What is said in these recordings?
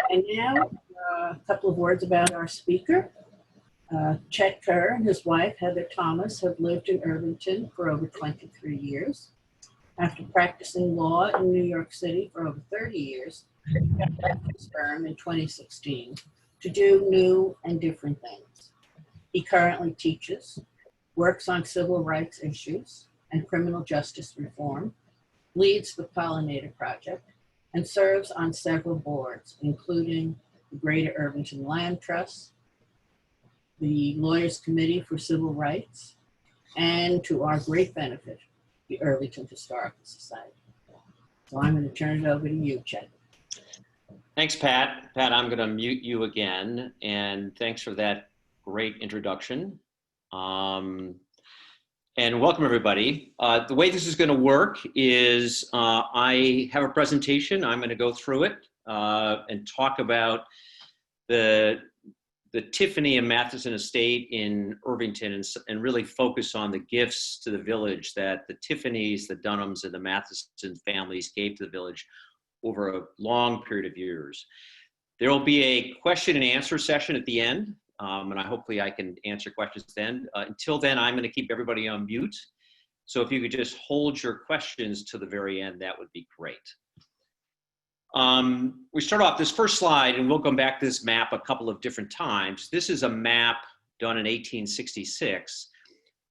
And now, a couple of words about our speaker. Chet Kerr and his wife, Heather Thomas, have lived in Irvington for over 23 years. After practicing law in New York City for over 30 years, he left his firm in 2016 to do new and different things. He currently teaches, works on civil rights issues and criminal justice reform, leads the Pollinator Project, and serves on several boards, including the Greater Irvington Land Trust, the Lawyers Committee for Civil Rights, and to our great benefit, the Irvington Historical Society. So I'm going to turn it over to you, Chet. Thanks, Pat. Pat, I'm going to mute you again, and thanks for that great introduction. And welcome, everybody. The way this is going to work is I have a presentation. I'm going to go through it and talk about the Tiffany and Matthiessen Estate in Irvington and really focus on the gifts to the village that the Tiffanys, the Dunhams, and the Matthiessen families gave to the village over a long period of years. There will be a question and answer session at the end, and hopefully I can answer questions then. Until then, I'm going to keep everybody on mute. So if you could just hold your questions to the very end, that would be great. We start off this first slide, and we'll come back to this map a couple of different times. This is a map done in 1866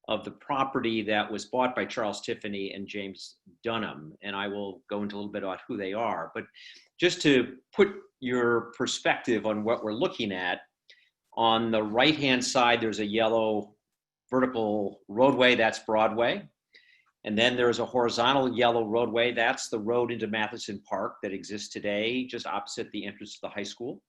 of the property that was bought by Charles Tiffany and James Dunham, and I will go into a little bit about who they are. But just to put your perspective on what we're looking at, on the right-hand side, there's a yellow vertical roadway, that's Broadway. And then there's a horizontal yellow roadway. That's the road into Matthiessen Park that exists today, just opposite the entrance to the high school.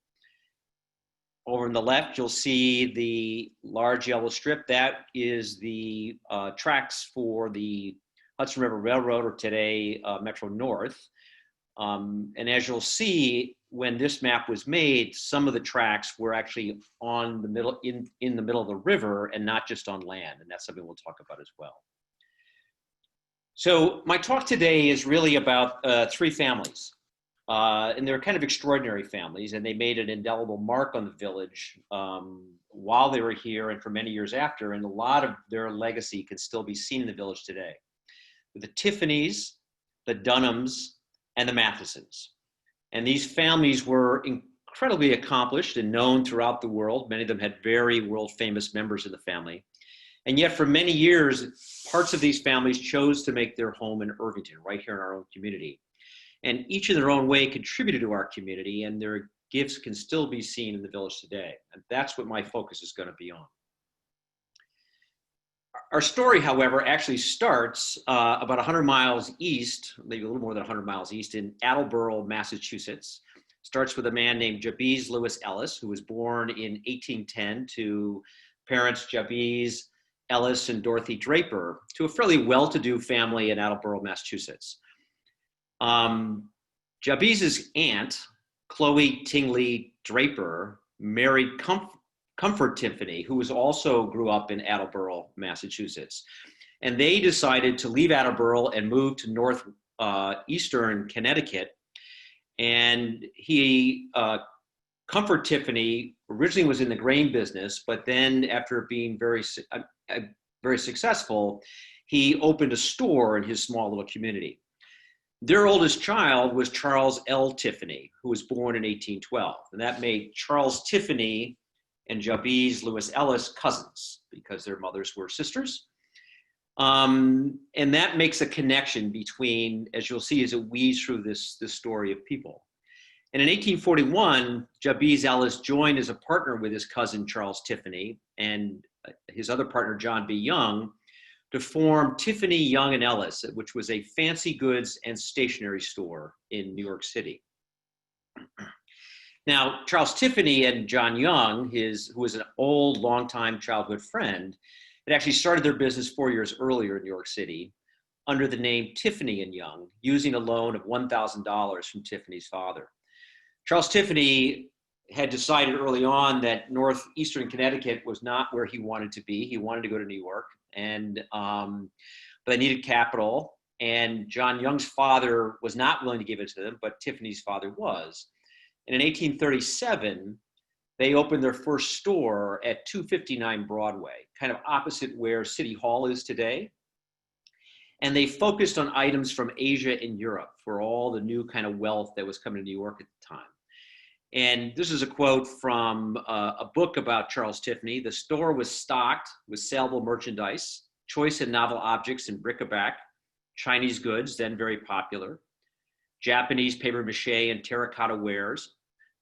Over on the left, you'll see the large yellow strip. That is the tracks for the Hudson River Railroad, or today Metro North. And as you'll see, when this map was made, some of the tracks were actually on the middle, in the middle of the river, and not just on land. And that's something we'll talk about as well. So my talk today is really about three families, and they're kind of extraordinary families, and they made an indelible mark on the village while they were here and for many years after, and a lot of their legacy can still be seen in the village today. The Tiffanys, the Dunhams, and the Mathiessens. And these families were incredibly accomplished and known throughout the world. Many of them had very world famous members of the family. And yet for many years, parts of these families chose to make their home in Irvington, right here in our own community. And each in their own way contributed to our community, and their gifts can still be seen in the village today. And that's what my focus is going to be on. Our story, however, actually starts about 100 miles east, maybe a little more than 100 miles east, in Attleboro, Massachusetts. Starts with a man named Jabez Lewis Ellis, who was born in 1810 to parents Jabez Ellis and Dorothy Draper, to a fairly well-to-do family in Attleboro, Massachusetts. Jabez's aunt, Chloe Tingley Draper, married Comfort Tiffany, who also grew up in Attleboro, Massachusetts. And they decided to leave Attleboro and move to northeastern Connecticut. And Comfort Tiffany originally was in the grain business, but then after being very successful, he opened a store in his small little community. Their oldest child was Charles L. Tiffany, who was born in 1812. And that made Charles Tiffany and Jabez Lewis Ellis cousins, because their mothers were sisters. And that makes a connection between, as you'll see as it weaves through this story of people. And in 1841, Jabez Ellis joined as a partner with his cousin Charles Tiffany and his other partner John B. Young to form Tiffany, Young and Ellis, which was a fancy goods and stationery store in New York City. Now, Charles Tiffany and John Young, who was an old, longtime childhood friend, had actually started their business 4 years earlier in New York City under the name Tiffany and Young, using a loan of $1,000 from Tiffany's father. Charles Tiffany had decided early on that northeastern Connecticut was not where he wanted to be. He wanted to go to New York, but they needed capital. And John Young's father was not willing to give it to them, but Tiffany's father was. And in 1837, they opened their first store at 259 Broadway, kind of opposite where City Hall is today. And they focused on items from Asia and Europe for all the new kind of wealth that was coming to New York at the time. And this is a quote from a book about Charles Tiffany. The store was stocked with saleable merchandise, choice and novel objects and bric-a-brac, Chinese goods, then very popular, Japanese paper mache and terracotta wares,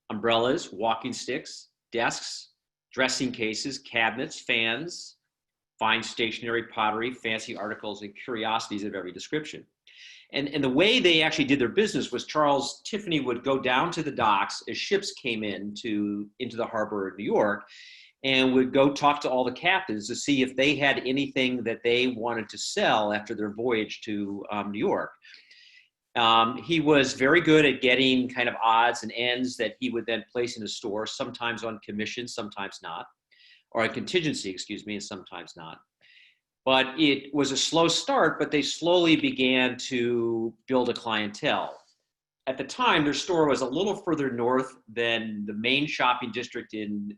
umbrellas, walking sticks, desks, dressing cases, cabinets, fans, fine stationery, pottery, fancy articles, and curiosities of every description. And the way they actually did their business was Charles Tiffany would go down to the docks as ships came into the harbor of New York, and would go talk to all the captains to see if they had anything that they wanted to sell after their voyage to New York. He was very good at getting kind of odds and ends that he would then place in his store, sometimes on commission, sometimes not, or on contingency, excuse me, and sometimes not. But it was a slow start, but they slowly began to build a clientele. At the time, their store was a little further north than the main shopping district in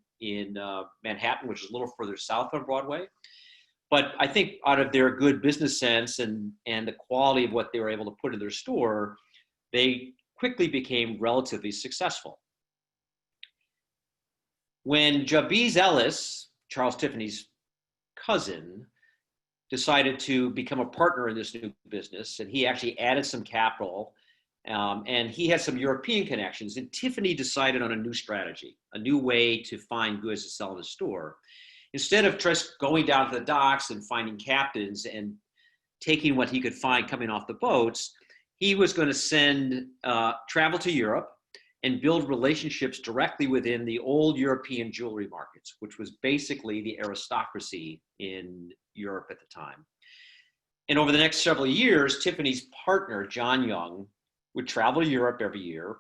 Manhattan, which is a little further south on Broadway. But I think out of their good business sense and the quality of what they were able to put in their store, they quickly became relatively successful. When Jabez Ellis, Charles Tiffany's cousin, decided to become a partner in this new business, and he actually added some capital, and he had some European connections, and Tiffany decided on a new strategy, a new way to find goods to sell in the store. Instead of just going down to the docks and finding captains and taking what he could find coming off the boats, he was going to travel to Europe and build relationships directly within the old European jewelry markets, which was basically the aristocracy in Europe at the time. And over the next several years, Tiffany's partner, John Young, would travel to Europe every year.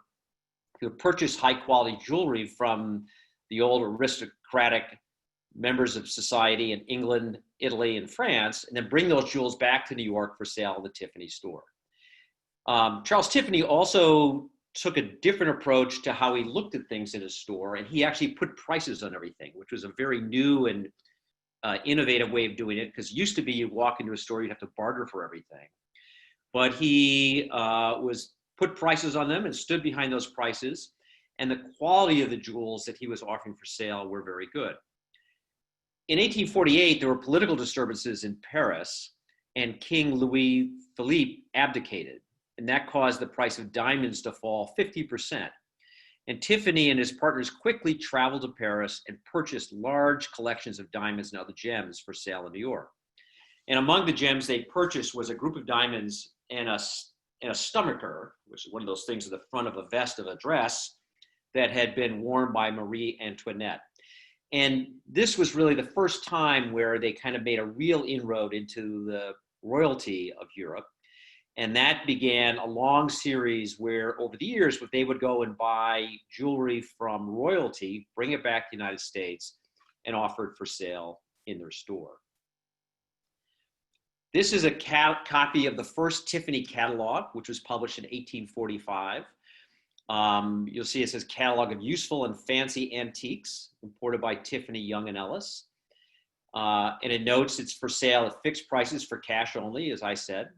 He would purchase high quality jewelry from the old aristocratic members of society in England, Italy, and France, and then bring those jewels back to New York for sale in the Tiffany store. Charles Tiffany also took a different approach to how he looked at things in his store, and he actually put prices on everything, which was a very new and innovative way of doing it, because it used to be you'd walk into a store, you'd have to barter for everything. But he put prices on them and stood behind those prices, and the quality of the jewels that he was offering for sale were very good. In 1848, there were political disturbances in Paris, and King Louis Philippe abdicated, and that caused the price of diamonds to fall 50%. And Tiffany and his partners quickly traveled to Paris and purchased large collections of diamonds and other gems for sale in New York. And among the gems they purchased was a group of diamonds and a stomacher, which is one of those things at the front of a vest of a dress that had been worn by Marie Antoinette. And this was really the first time where they kind of made a real inroad into the royalty of Europe. And that began a long series where over the years, they would go and buy jewelry from royalty, bring it back to the United States, and offer it for sale in their store. This is a copy of the first Tiffany catalog, which was published in 1845. You'll see it says Catalog of Useful and Fancy Antiques, imported by Tiffany, Young and Ellis. And it notes it's for sale at fixed prices for cash only, as I said.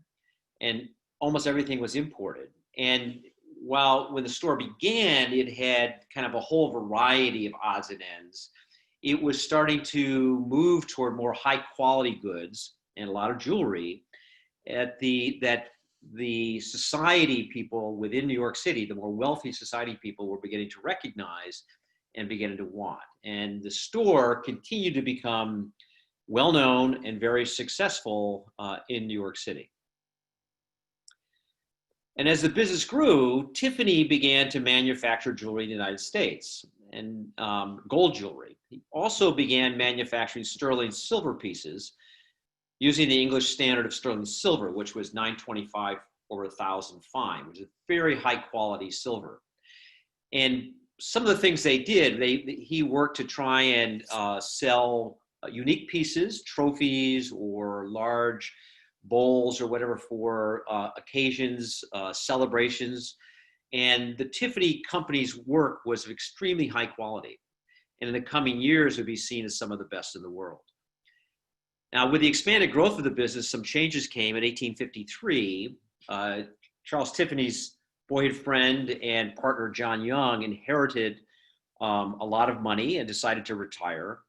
And almost everything was imported. And when the store began, it had kind of a whole variety of odds and ends. It was starting to move toward more high quality goods and a lot of jewelry that the society people within New York City, the more wealthy society people, were beginning to recognize and beginning to want. And the store continued to become well-known and very successful in New York City. And as the business grew, Tiffany began to manufacture jewelry in the United States and gold jewelry. He also began manufacturing sterling silver pieces using the English standard of sterling silver, which was 925 over 1,000 fine, which is very high quality silver. And some of the things they did, he worked to try and sell unique pieces, trophies, or large bowls or whatever for occasions, celebrations. And the Tiffany company's work was of extremely high quality. And in the coming years, would be seen as some of the best in the world. Now, with the expanded growth of the business, some changes came in 1853. Charles Tiffany's boyhood friend and partner, John Young, inherited a lot of money and decided to retire.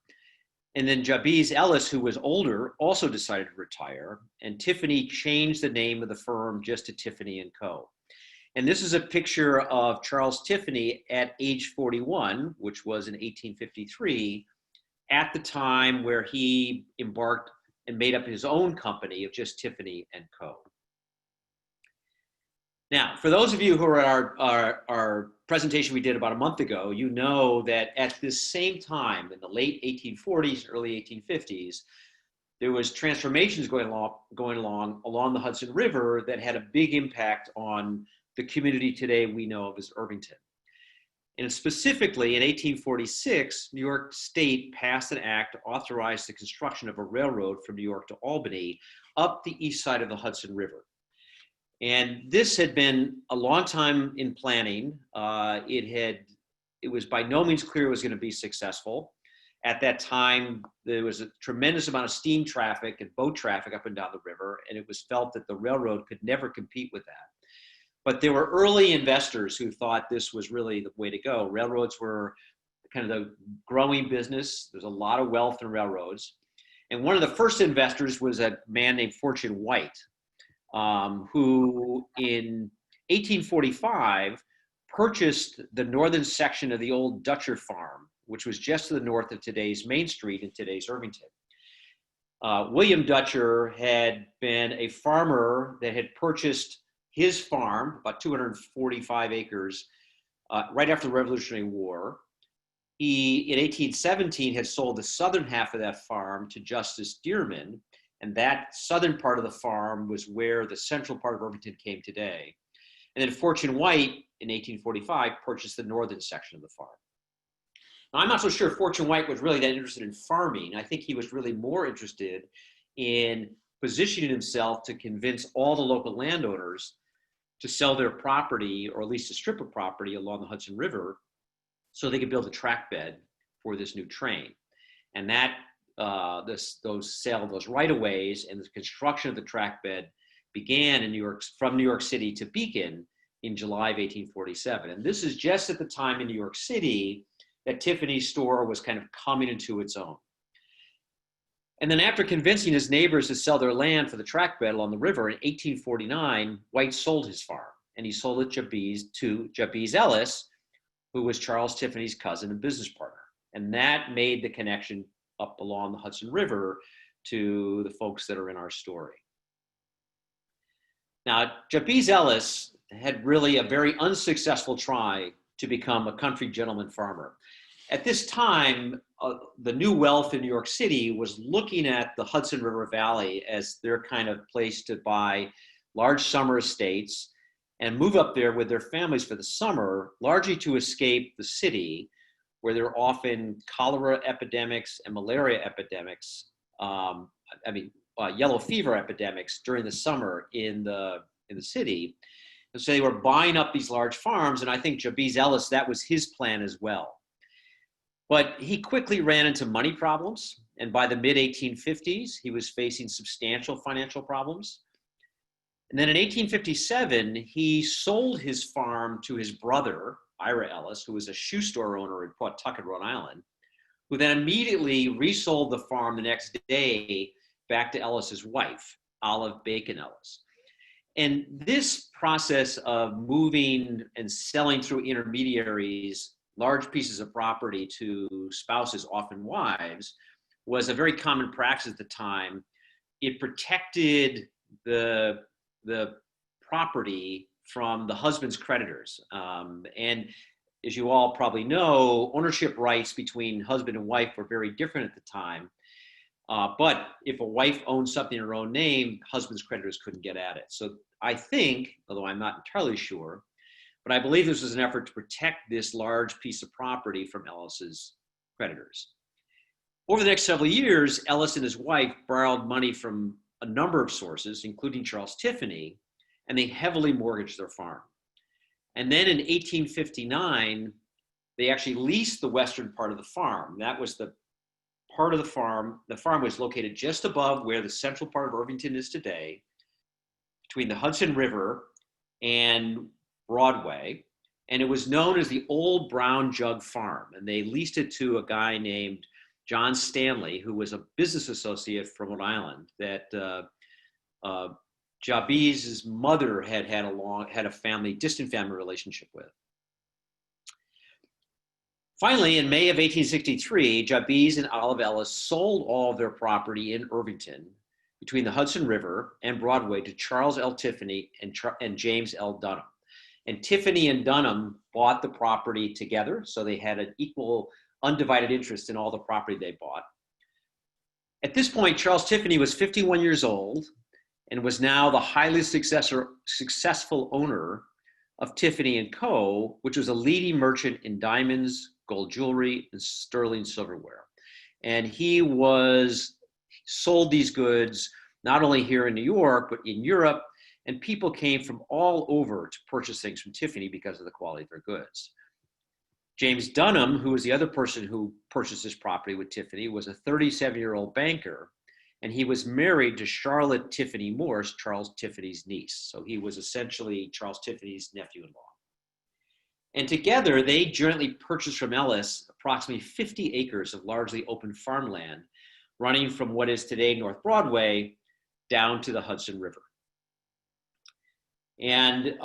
And then Jabez Ellis, who was older, also decided to retire. And Tiffany changed the name of the firm just to Tiffany and Co. And this is a picture of Charles Tiffany at age 41, which was in 1853, at the time where he embarked and made up his own company of just Tiffany and Co. Now, for those of you who are at our presentation we did about a month ago, you know that at this same time, in the late 1840s, early 1850s, there was transformations going along the Hudson River that had a big impact on the community today we know of as Irvington. And specifically in 1846, New York State passed an act to authorize the construction of a railroad from New York to Albany up the east side of the Hudson River. And this had been a long time in planning. It was by no means clear it was going to be successful. At that time, there was a tremendous amount of steam traffic and boat traffic up and down the river, and it was felt that the railroad could never compete with that. But there were early investors who thought this was really the way to go. Railroads were kind of the growing business. There's a lot of wealth in railroads. And one of the first investors was a man named Fortune White, who in 1845 purchased the northern section of the old Dutcher farm, which was just to the north of today's Main Street in today's Irvington. William Dutcher had been a farmer that had purchased his farm, about 245 acres, right after the Revolutionary War. He, in 1817, had sold the southern half of that farm to Justice Dearman, and that southern part of the farm was where the central part of Irvington came today. And then Fortune White, in 1845, purchased the northern section of the farm. Now, I'm not so sure Fortune White was really that interested in farming. I think he was really more interested in positioning himself to convince all the local landowners to sell their property, or at least a strip of property along the Hudson River, so they could build a track bed for this new train. And that those right-of-ways and the construction of the track bed began in from New York City to Beacon in July of 1847. And this is just at the time in New York City that Tiffany's store was kind of coming into its own. And then after convincing his neighbors to sell their land for the track bed along the river in 1849, White sold his farm, and he sold it to Jabez Ellis, who was Charles Tiffany's cousin and business partner. And that made the connection up along the Hudson River to the folks that are in our story. Now, Jabez Ellis had really a very unsuccessful try to become a country gentleman farmer. At this time, the new wealth in New York City was looking at the Hudson River Valley as their kind of place to buy large summer estates and move up there with their families for the summer, largely to escape the city, where there are often cholera epidemics and malaria epidemics, yellow fever epidemics during the summer in the city. And so they were buying up these large farms, and I think Jabez Ellis, that was his plan as well. But he quickly ran into money problems, and by the mid-1850s, he was facing substantial financial problems. And then in 1857, he sold his farm to his brother, Ira Ellis, who was a shoe store owner in Pawtucket, Rhode Island, who then immediately resold the farm the next day back to Ellis's wife, Olive Bacon Ellis. And this process of moving and selling through intermediaries large pieces of property to spouses, often wives, was a very common practice at the time. It protected the property from the husband's creditors. And as you all probably know, ownership rights between husband and wife were very different at the time. But if a wife owned something in her own name, husband's creditors couldn't get at it. So I think, although I'm not entirely sure, but I believe this was an effort to protect this large piece of property from Ellis's creditors. Over the next several years, Ellis and his wife borrowed money from a number of sources, including Charles Tiffany, and they heavily mortgaged their farm. And then in 1859, they actually leased the western part of the farm. That was the part of the farm. The farm was located just above where the central part of Irvington is today, between the Hudson River and Broadway. And it was known as the Old Brown Jug Farm. And they leased it to a guy named John Stanley, who was a business associate from Rhode Island that Jabez's mother had a distant family relationship with. Finally, in May of 1863, Jabez and Olive Ellis sold all of their property in Irvington between the Hudson River and Broadway to Charles L. Tiffany and James L. Dunham. And Tiffany and Dunham bought the property together, so they had an equal, undivided interest in all the property they bought. At this point, Charles Tiffany was 51 years old and was now the highly successful owner of Tiffany & Co., which was a leading merchant in diamonds, gold jewelry, and sterling silverware. And he sold these goods not only here in New York, but in Europe, and people came from all over to purchase things from Tiffany because of the quality of their goods. James Dunham, who was the other person who purchased this property with Tiffany, was a 37-year-old banker, and he was married to Charlotte Tiffany Morse, Charles Tiffany's niece. So he was essentially Charles Tiffany's nephew-in-law. And together, they jointly purchased from Ellis approximately 50 acres of largely open farmland running from what is today North Broadway down to the Hudson River. And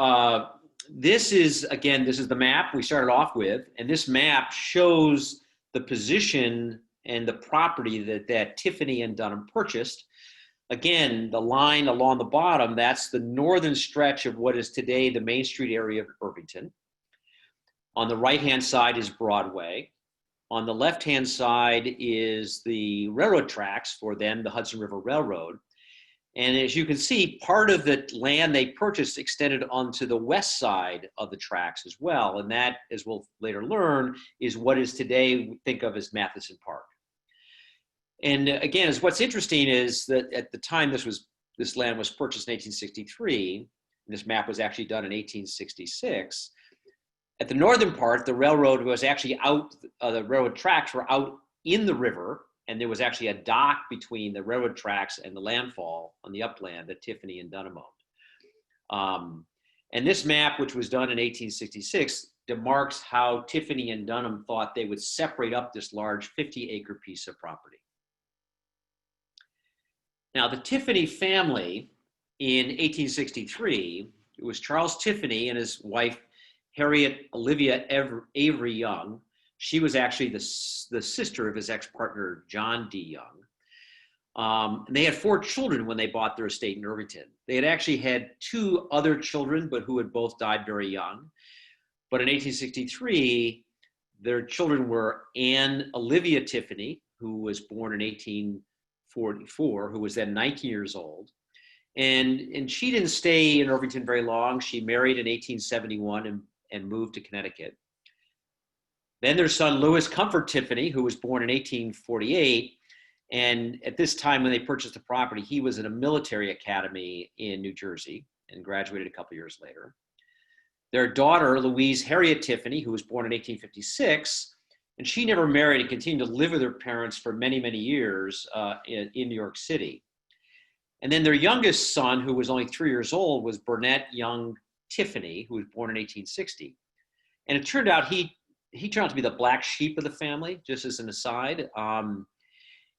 this is the map we started off with, and this map shows the position and the property that Tiffany and Dunham purchased. Again, the line along the bottom, that's the northern stretch of what is today the Main Street area of Irvington. On the right-hand side is Broadway. On the left-hand side is the railroad tracks for then the Hudson River Railroad. And as you can see, part of the land they purchased extended onto the west side of the tracks as well. And that, as we'll later learn, is what is today we think of as Matthiessen Park. And again, what's interesting is that at the time this land was purchased in 1863, and this map was actually done in 1866, at the northern part, the railroad was actually out, the railroad tracks were out in the river, and there was actually a dock between the railroad tracks and the landfall on the upland that Tiffany and Dunham owned. And this map, which was done in 1866, demarks how Tiffany and Dunham thought they would separate up this large 50-acre piece of property. Now, the Tiffany family in 1863, it was Charles Tiffany and his wife, Harriet Olivia Avery Young. She was actually the sister of his ex-partner, John D. Young. And they had 4 children when they bought their estate in Irvington. They had actually had 2 other children, but who had both died very young. But in 1863, their children were Anne Olivia Tiffany, who was born in 1844, who was then 19 years old. And she didn't stay in Irvington very long. She married in 1871 and moved to Connecticut. Then their son, Louis Comfort Tiffany, who was born in 1848. And at this time, when they purchased the property, he was at a military academy in New Jersey and graduated a couple years later. Their daughter, Louise Harriet Tiffany, who was born in 1856, and she never married and continued to live with her parents for many, many years in New York City. And then their youngest son, who was only 3 years old, was Burnett Young Tiffany, who was born in 1860. And it turned out he turned out to be the black sheep of the family, just as an aside.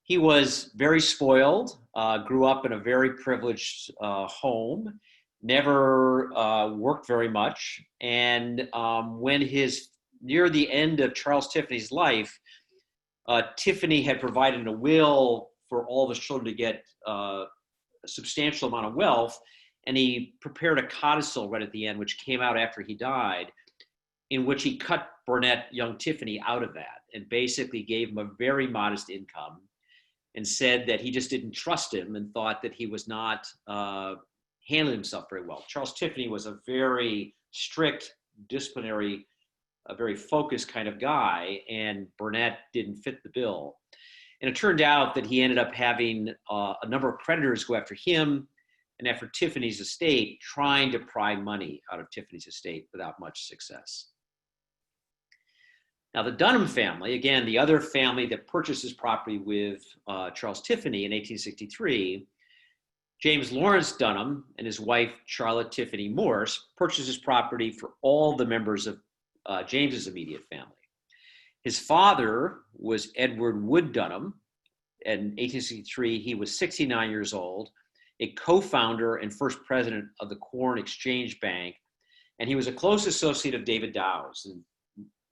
He was very spoiled, grew up in a very privileged home, never worked very much. And when near the end of Charles Tiffany's life, Tiffany had provided a will for all of his children to get a substantial amount of wealth. And he prepared a codicil right at the end, which came out after he died, in which he cut Burnett Young Tiffany out of that and basically gave him a very modest income and said that he just didn't trust him and thought that he was not handling himself very well. Charles Tiffany was a very strict, disciplinary, a very focused kind of guy, and Burnett didn't fit the bill. And it turned out that he ended up having a number of creditors go after him, and after Tiffany's estate, trying to pry money out of Tiffany's estate without much success. Now, the Dunham family, again, the other family that purchased this property with Charles Tiffany in 1863, James Lawrence Dunham and his wife, Charlotte Tiffany Morse, purchased this property for all the members of James's immediate family. His father was Edward Wood Dunham. In 1863, he was 69 years old, a co-founder and first president of the Corn Exchange Bank, and he was a close associate of David Dow's. And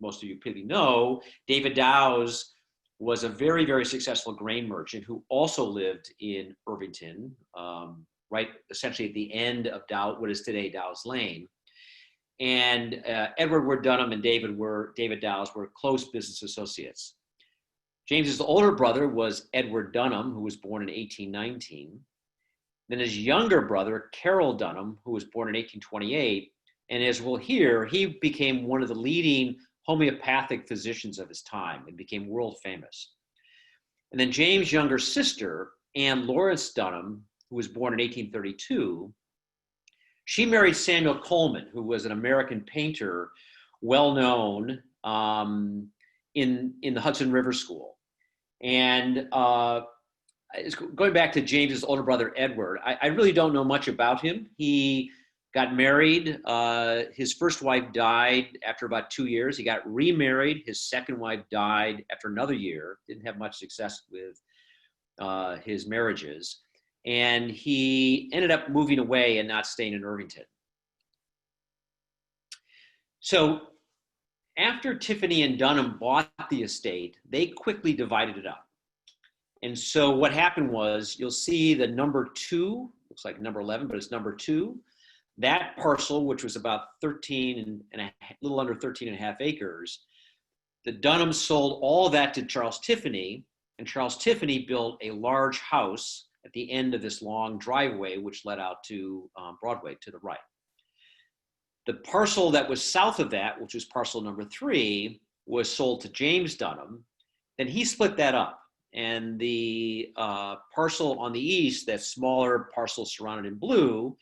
most of you probably know, David Dow's was a very, very successful grain merchant who also lived in Irvington, right essentially at the end of what is today Dow's Lane. And Edward Wood Dunham and David Dow's were close business associates. James's older brother was Edward Dunham, who was born in 1819. Then his younger brother, Carroll Dunham, who was born in 1828. And as we'll hear, he became one of the leading homeopathic physicians of his time and became world famous. And then James' younger sister, Anne Lawrence Dunham, who was born in 1832, she married Samuel Coleman, who was an American painter, well known in the Hudson River School. And going back to James's older brother, Edward, I really don't know much about him. He got married. His first wife died after about 2 years. He got remarried. His second wife died after another year. Didn't have much success with his marriages. And he ended up moving away and not staying in Irvington. So after Tiffany and Dunham bought the estate, they quickly divided it up. And so what happened was, you'll see the number 2, looks like number 11, but it's number 2. That parcel, which was about 13 and a little under 13 and a half acres, the Dunhams sold all of that to Charles Tiffany, and Charles Tiffany built a large house at the end of this long driveway, which led out to Broadway to the right. The parcel that was south of that, which was parcel number 3, was sold to James Dunham. Then he split that up. And the parcel on the east, that smaller parcel surrounded in blue,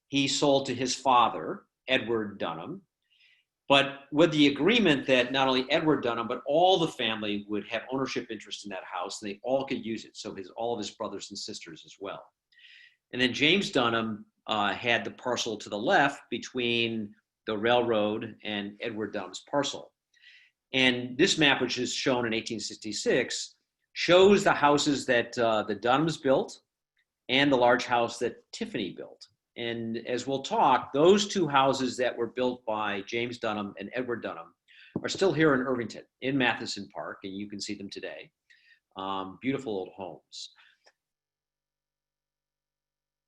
he sold to his father, Edward Dunham, but with the agreement that not only Edward Dunham, but all the family would have ownership interest in that house, and they all could use it. So all of his brothers and sisters as well. And then James Dunham had the parcel to the left between the railroad and Edward Dunham's parcel. And this map, which is shown in 1866, shows the houses that the Dunhams built and the large house that Tiffany built. And as we'll talk, those 2 houses that were built by James Dunham and Edward Dunham are still here in Irvington, in Matthiessen Park, and you can see them today. Beautiful old homes.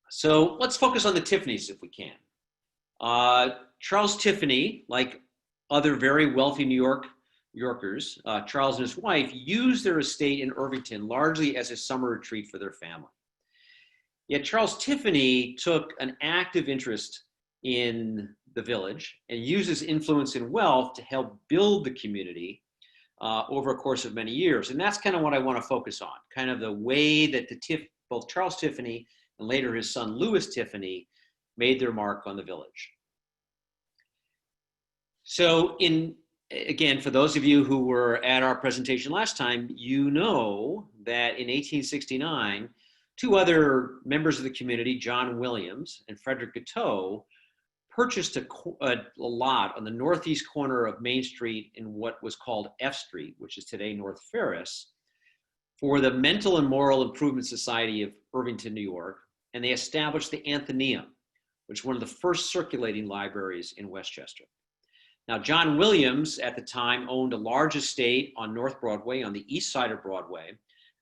So let's focus on the Tiffanys if we can. Charles Tiffany, like other very wealthy New Yorkers, Charles and his wife used their estate in Irvington largely as a summer retreat for their family. Yet Charles Tiffany took an active interest in the village and used his influence and wealth to help build the community over a course of many years. And that's kind of what I want to focus on, kind of the way that both Charles Tiffany and later his son Louis Tiffany made their mark on the village. So again, for those of you who were at our presentation last time, you know that in 1869, 2 other members of the community, John Williams and Frederick Guiteau, purchased a lot on the northeast corner of Main Street in what was called F Street, which is today North Ferris, for the Mental and Moral Improvement Society of Irvington, New York. And they established the Athenaeum, which was one of the first circulating libraries in Westchester. Now, John Williams at the time owned a large estate on North Broadway, on the east side of Broadway,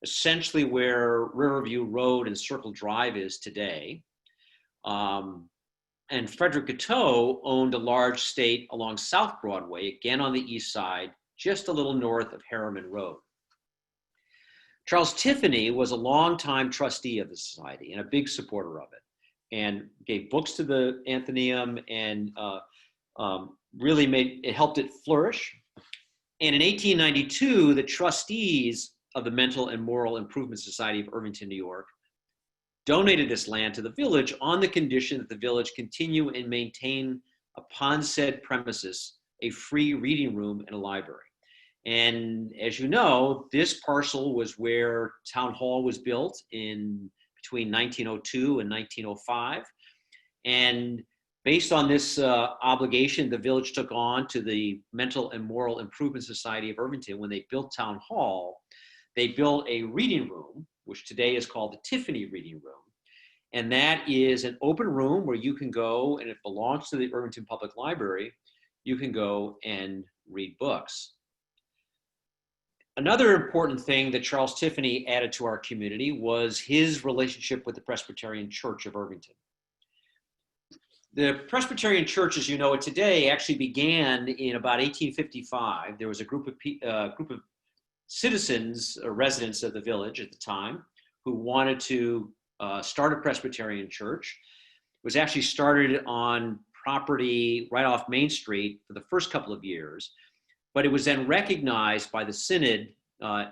essentially where Riverview Road and Circle Drive is today. And Frederick Guiteau owned a large estate along South Broadway, again on the east side, just a little north of Harriman Road. Charles Tiffany was a longtime trustee of the society and a big supporter of it, and gave books to the Athenaeum and really helped it flourish. And in 1892, the trustees of the Mental and Moral Improvement Society of Irvington, New York, donated this land to the village on the condition that the village continue and maintain upon said premises a free reading room and a library. And as you know, this parcel was where Town Hall was built in between 1902 and 1905. And based on this obligation the village took on to the Mental and Moral Improvement Society of Irvington, when they built Town Hall, they built a reading room, which today is called the Tiffany Reading Room. And that is an open room where you can go, and it belongs to the Irvington Public Library, you can go and read books. Another important thing that Charles Tiffany added to our community was his relationship with the Presbyterian Church of Irvington. The Presbyterian Church, as you know it today, actually began in about 1855. There was a group of citizens, residents of the village at the time, who wanted to start a Presbyterian church. It was actually started on property right off Main Street for the first couple of years, but it was then recognized by the Synod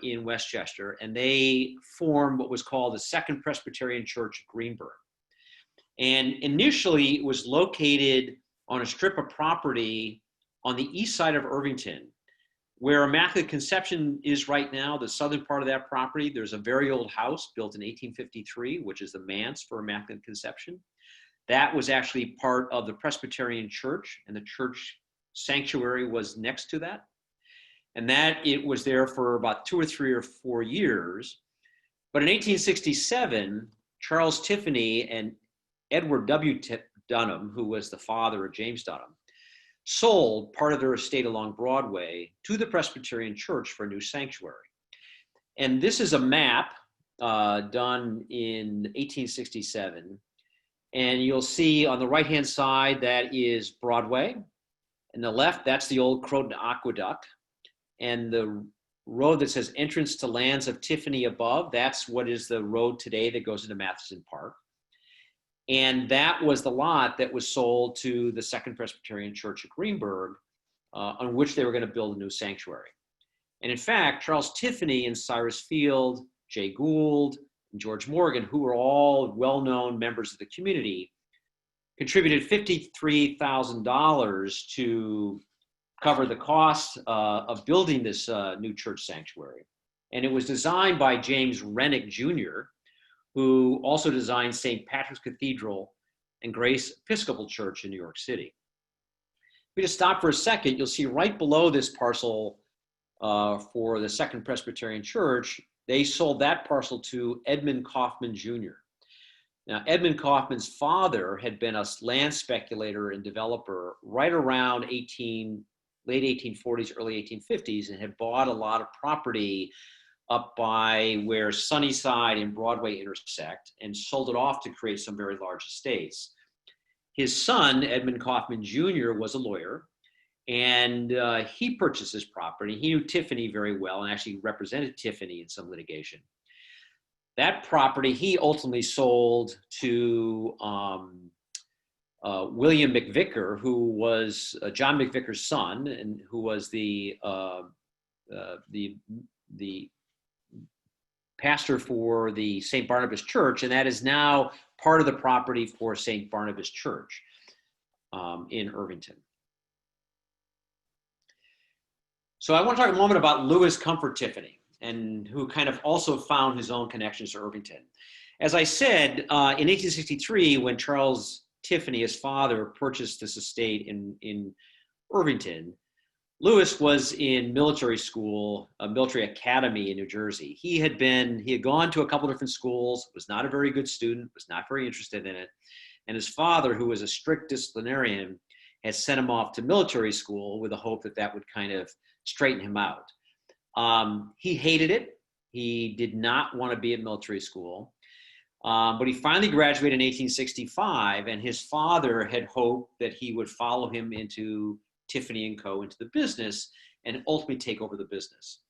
in Westchester, and they formed what was called the Second Presbyterian Church of Greenburgh. And initially, it was located on a strip of property on the east side of Irvington, where Immaculate Conception is right now, the southern part of that property. There's a very old house built in 1853, which is the manse for Immaculate Conception. That was actually part of the Presbyterian Church, and the church sanctuary was next to that. And that it was there for about 2 or 3 or 4 years. But in 1867, Charles Tiffany and Edward W. Dunham, who was the father of James Dunham, sold part of their estate along Broadway to the Presbyterian Church for a new sanctuary. And this is a map done in 1867. And you'll see on the right-hand side, that is Broadway. And the left, that's the old Croton Aqueduct. And the road that says entrance to lands of Tiffany above, that's what is the road today that goes into Matthiessen Park. And that was the lot that was sold to the Second Presbyterian Church of Greenburgh, on which they were going to build a new sanctuary. And in fact, Charles Tiffany and Cyrus Field, Jay Gould, and George Morgan, who were all well-known members of the community, contributed $53,000 to cover the cost of building this new church sanctuary. And it was designed by James Rennick Jr., who also designed St. Patrick's Cathedral and Grace Episcopal Church in New York City. If we just stop for a second, you'll see right below this parcel for the Second Presbyterian Church, they sold that parcel to Edmund Kaufman Jr. Now, Edmund Kaufman's father had been a land speculator and developer right around late 1840s, early 1850s, and had bought a lot of property up by where Sunnyside and Broadway intersect and sold it off to create some very large estates. His son, Edmund Kaufman Jr., was a lawyer, and he purchased this property. He knew Tiffany very well and actually represented Tiffany in some litigation. That property he ultimately sold to William McVicker, who was John McVicker's son, and who was the pastor for the St. Barnabas Church, and that is now part of the property for St. Barnabas Church in Irvington. So I want to talk a moment about Louis Comfort Tiffany, and who kind of also found his own connections to Irvington. As I said, in 1863, when Charles Tiffany, his father, purchased this estate in Irvington, Louis was in military school, a military academy in New Jersey. He had gone to a couple different schools, was not a very good student, was not very interested in it. And his father, who was a strict disciplinarian, had sent him off to military school with the hope that that would kind of straighten him out. He hated it. He did not want to be at military school. But he finally graduated in 1865, and his father had hoped that he would follow him into Tiffany & Co. into the business and ultimately take over the business.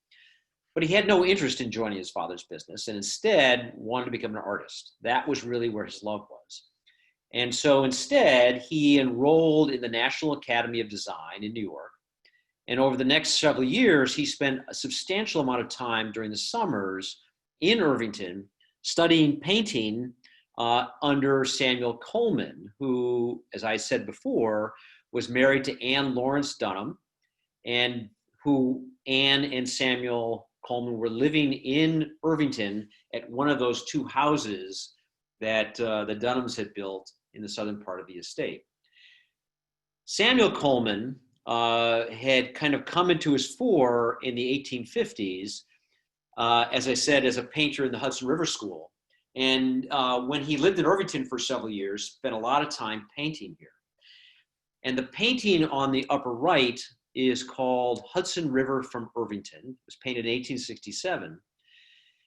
But he had no interest in joining his father's business, and instead wanted to become an artist. That was really where his love was. And so instead, he enrolled in the National Academy of Design in New York. And over the next several years, he spent a substantial amount of time during the summers in Irvington studying painting under Samuel Coleman, who, as I said before, was married to Anne Lawrence Dunham, and who Anne and Samuel Coleman were living in Irvington at one of those two houses that the Dunhams had built in the southern part of the estate. Samuel Coleman had kind of come into his fore in the 1850s, as I said, as a painter in the Hudson River School. And when he lived in Irvington for several years, spent a lot of time painting here. And the painting on the upper right is called Hudson River from Irvington. It was painted in 1867.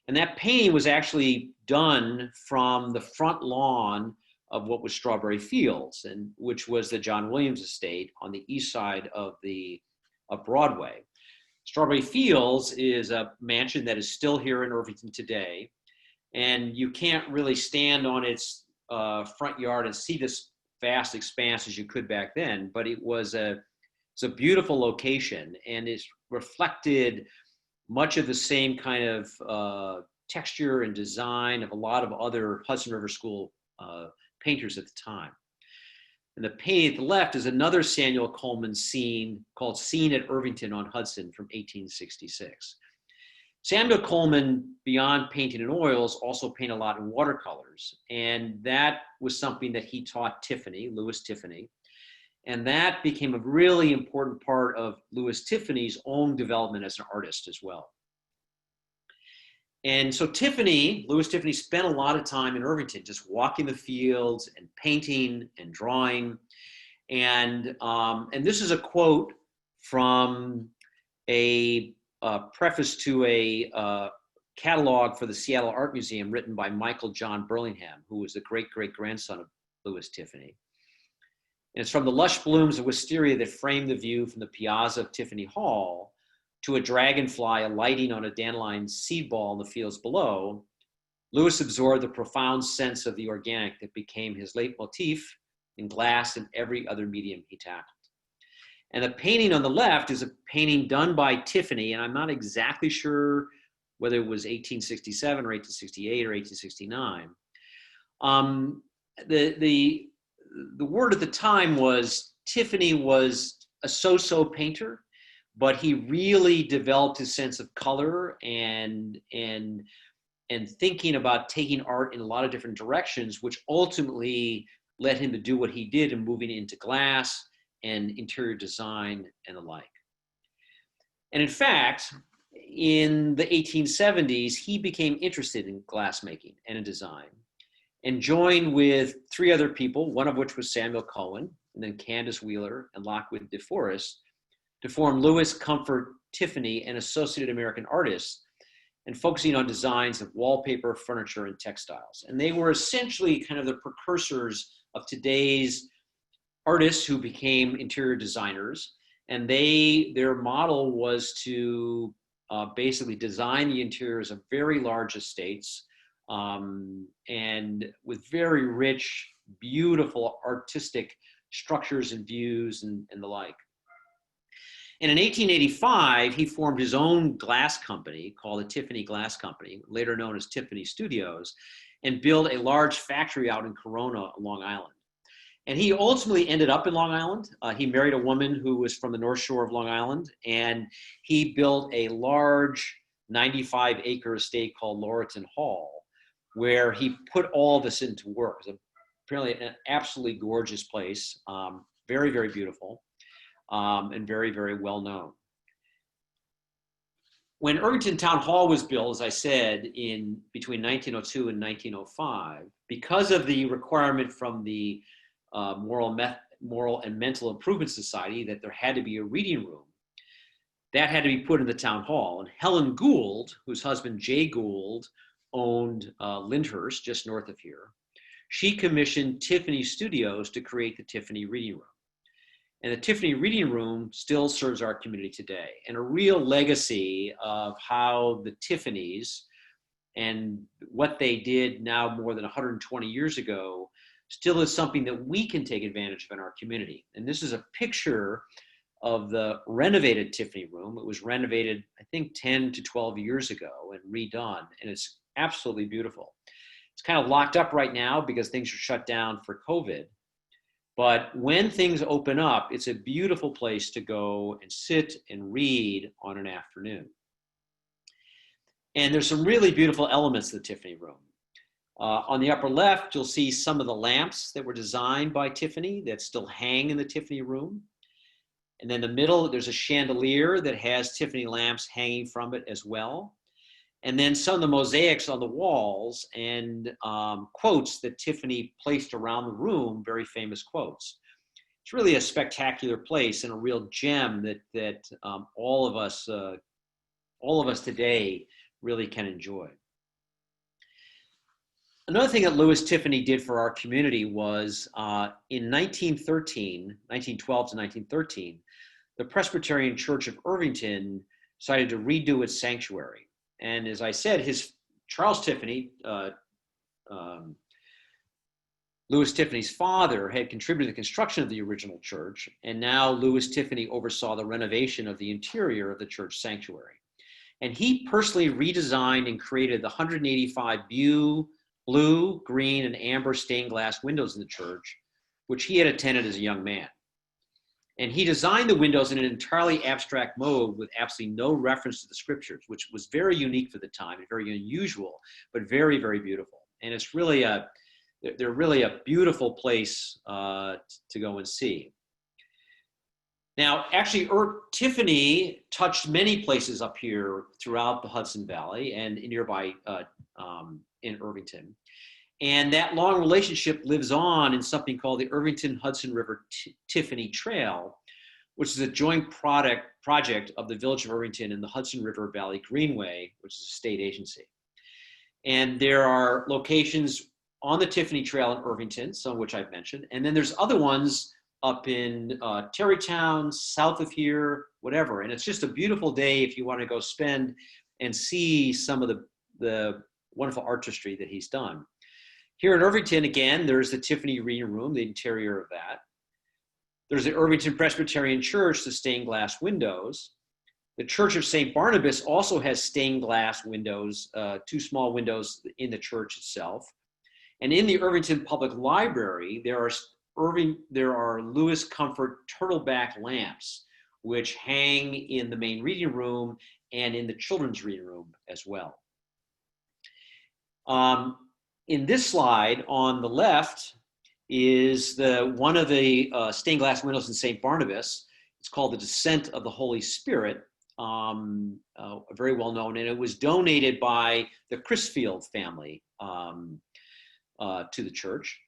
And that painting was actually done from the front lawn of what was Strawberry Fields, and which was the John Williams Estate on the east side of Broadway. Strawberry Fields is a mansion that is still here in Irvington today, and you can't really stand on its front yard and see this vast expanse as you could back then, but it's a beautiful location, and it reflected much of the same kind of texture and design of a lot of other Hudson River School painters at the time. And the painting at the left is another Samuel Coleman scene called Scene at Irvington on Hudson from 1866. Samuel Coleman, beyond painting in oils, also painted a lot in watercolors. And that was something that he taught Tiffany, Louis Tiffany. And that became a really important part of Louis Tiffany's own development as an artist as well. And so Louis Tiffany spent a lot of time in Irvington, just walking the fields and painting and drawing. And this is a quote from a preface to a catalog for the Seattle Art Museum written by Michael John Burlingham, who was the great-great-grandson of Louis Tiffany. And it's from the lush blooms of wisteria that frame the view from the piazza of Tiffany Hall to a dragonfly alighting on a dandelion seed ball in the fields below. Louis absorbed the profound sense of the organic that became his leitmotif in glass and every other medium he tackled. And the painting on the left is a painting done by Tiffany, and I'm not exactly sure whether it was 1867 or 1868 or 1869. The word at the time was Tiffany was a so-so painter, but he really developed his sense of color and thinking about taking art in a lot of different directions, which ultimately led him to do what he did in moving into glass and interior design and the like. And in fact, in the 1870s, he became interested in glassmaking and in design, and joined with three other people, one of which was Samuel Cohen, and then Candace Wheeler and Lockwood DeForest, to form Louis Comfort Tiffany and Associated American Artists, and focusing on designs of wallpaper, furniture, and textiles. And they were essentially kind of the precursors of today's artists who became interior designers. And their model was to basically design the interiors of very large estates, and with very rich, beautiful artistic structures and views and the like. And in 1885, he formed his own glass company called the Tiffany Glass Company, later known as Tiffany Studios, and built a large factory out in Corona, Long Island. And he ultimately ended up in Long Island. He married a woman who was from the North Shore of Long Island, and he built a large 95-acre estate called Laurelton Hall, where he put all this into work. It's apparently an absolutely gorgeous place, very, very beautiful, and very, very well known. When Irvington Town Hall was built, as I said, in between 1902 and 1905, because of the requirement from the Moral and Mental Improvement Society that there had to be a reading room, that had to be put in the town hall. And Helen Gould, whose husband Jay Gould owned Lyndhurst, just north of here, she commissioned Tiffany Studios to create the Tiffany Reading Room. And the Tiffany Reading Room still serves our community today, and a real legacy of how the Tiffanys and what they did now more than 120 years ago still is something that we can take advantage of in our community. And this is a picture of the renovated Tiffany room. It was renovated, I think, 10 to 12 years ago and redone, and it's absolutely beautiful. It's kind of locked up right now because things are shut down for COVID. But when things open up, it's a beautiful place to go and sit and read on an afternoon. And there's some really beautiful elements to the Tiffany room. On the upper left, you'll see some of the lamps that were designed by Tiffany that still hang in the Tiffany room. And then in the middle, there's a chandelier that has Tiffany lamps hanging from it as well. And then some of the mosaics on the walls and quotes that Tiffany placed around the room, very famous quotes. It's really a spectacular place and a real gem that all of us today really can enjoy. Another thing that Louis Tiffany did for our community was in 1912 to 1913, the Presbyterian Church of Irvington decided to redo its sanctuary. And as I said, Charles Tiffany, Louis Tiffany's father, had contributed to the construction of the original church, and now Louis Tiffany oversaw the renovation of the interior of the church sanctuary. And he personally redesigned and created the 185 blue, green, and amber stained glass windows in the church, which he had attended as a young man. And he designed the windows in an entirely abstract mode with absolutely no reference to the scriptures, which was very unique for the time and very unusual, but very, very beautiful. And it's really they're really a beautiful place to go and see. Now, actually, Tiffany touched many places up here throughout the Hudson Valley and nearby in Irvington. And that long relationship lives on in something called the Irvington Hudson River Tiffany Trail, which is a joint project of the Village of Irvington and the Hudson River Valley Greenway, which is a state agency. And there are locations on the Tiffany Trail in Irvington, some of which I've mentioned. And then there's other ones up in Terrytown, south of here, whatever. And it's just a beautiful day if you want to go spend and see some of the wonderful artistry that he's done. Here in Irvington, again, there's the Tiffany Reading Room, the interior of that. There's the Irvington Presbyterian Church, the stained glass windows. The Church of St. Barnabas also has stained glass windows, two small windows in the church itself. And in the Irvington Public Library, there are Louis Comfort turtleback lamps, which hang in the main reading room and in the children's reading room as well. In this slide on the left is one of the stained glass windows in St. Barnabas. It's called The Descent of the Holy Spirit, very well known, and it was donated by the Crisfield family to the church.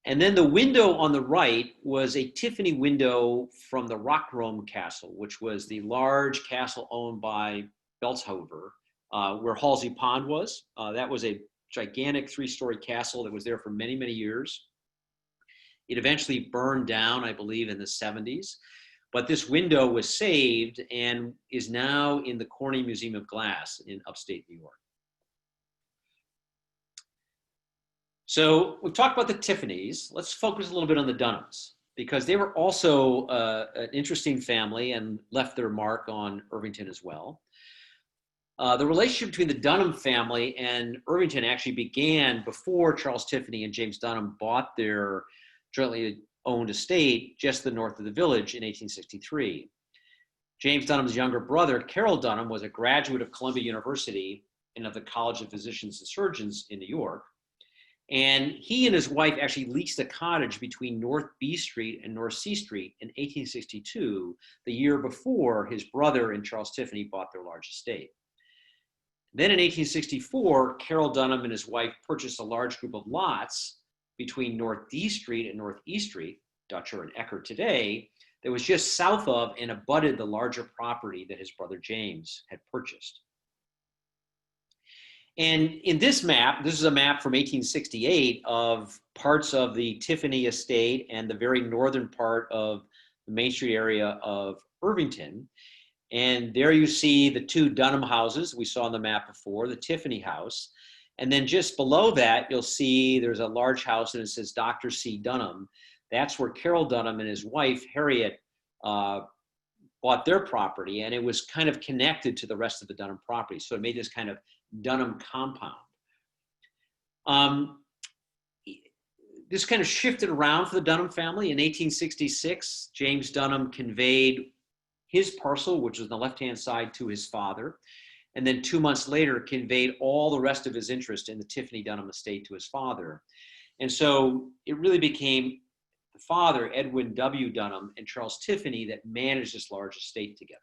And then the window on the right was a Tiffany window from the Rockrom Castle, which was the large castle owned by Beltzhofer, where Halsey Pond was. That was a gigantic 3-story castle that was there for many, many years. It eventually burned down, I believe, in the 70s. But this window was saved and is now in the Corning Museum of Glass in upstate New York. So we've talked about the Tiffanys. Let's focus a little bit on the Dunhams, because they were also an interesting family and left their mark on Irvington as well. The relationship between the Dunham family and Irvington actually began before Charles Tiffany and James Dunham bought their jointly owned estate just to the north of the village in 1863. James Dunham's younger brother, Carroll Dunham, was a graduate of Columbia University and of the College of Physicians and Surgeons in New York. And he and his wife actually leased a cottage between North B Street and North C Street in 1862, the year before his brother and Charles Tiffany bought their large estate. Then in 1864, Carroll Dunham and his wife purchased a large group of lots between North D Street and North E Street, Dutcher and Eckert today, that was just south of and abutted the larger property that his brother James had purchased. And in this map, this is a map from 1868 of parts of the Tiffany estate and the very northern part of the Main Street area of Irvington. And there you see the two Dunham houses we saw on the map before, the Tiffany house. And then just below that, you'll see there's a large house and it says Dr. C. Dunham. That's where Carroll Dunham and his wife, Harriet, bought their property, and it was kind of connected to the rest of the Dunham property. So it made this kind of Dunham compound. Um, this kind of shifted around for the Dunham family. In 1866, James Dunham conveyed his parcel, which was on the left-hand side, to his father. And then 2 months later, conveyed all the rest of his interest in the Tiffany Dunham estate to his father. And so it really became the father, Edwin W. Dunham, and Charles Tiffany that managed this large estate together.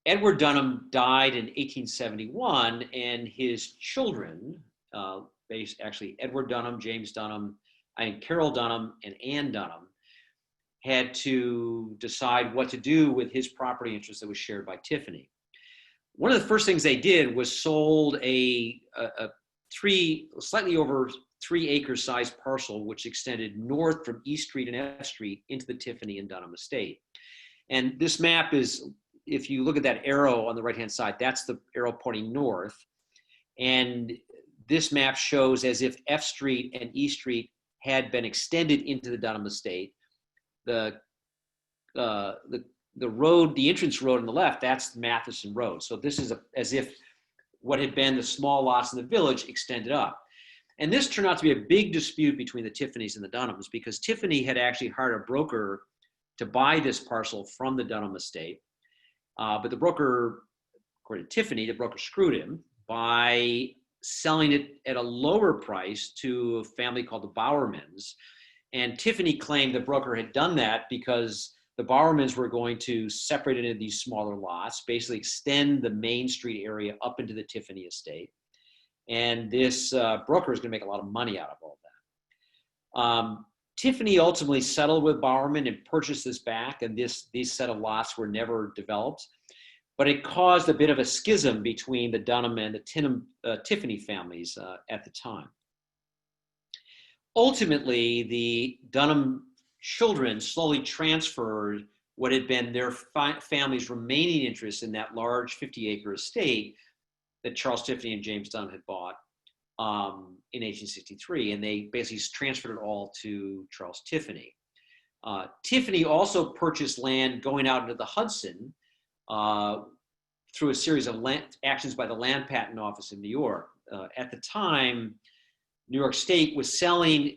Edward Dunham died in 1871, and his children, actually Edward Dunham, James Dunham, and Carol Dunham, and Anne Dunham, had to decide what to do with his property interest that was shared by Tiffany. One of the first things they did was sold a slightly over 3 acre sized parcel, which extended north from East Street and F Street into the Tiffany and Dunham estate. And this map is, if you look at that arrow on the right-hand side, that's the arrow pointing north. And this map shows as if F Street and E Street had been extended into the Dunham estate. The road, the entrance road on the left, that's Matthiessen Road. So this is as if what had been the small lots in the village extended up. And this turned out to be a big dispute between the Tiffanys and the Dunhams, because Tiffany had actually hired a broker to buy this parcel from the Dunham estate. But the broker, according to Tiffany, the broker screwed him by selling it at a lower price to a family called the Bowermans. And Tiffany claimed the broker had done that because the Bowermans were going to separate it into these smaller lots, basically extend the Main Street area up into the Tiffany estate. And this broker is going to make a lot of money out of all that. Tiffany ultimately settled with Bowerman and purchased this back, and these set of lots were never developed. But it caused a bit of a schism between the Dunham and the Tiffany families at the time. Ultimately, the Dunham children slowly transferred what had been their family's remaining interest in that large 50-acre estate that Charles Tiffany and James Dunham had bought in 1863, and they basically transferred it all to Charles Tiffany. Tiffany also purchased land going out into the Hudson through a series of actions by the Land Patent Office in New York. At the time, New York State was selling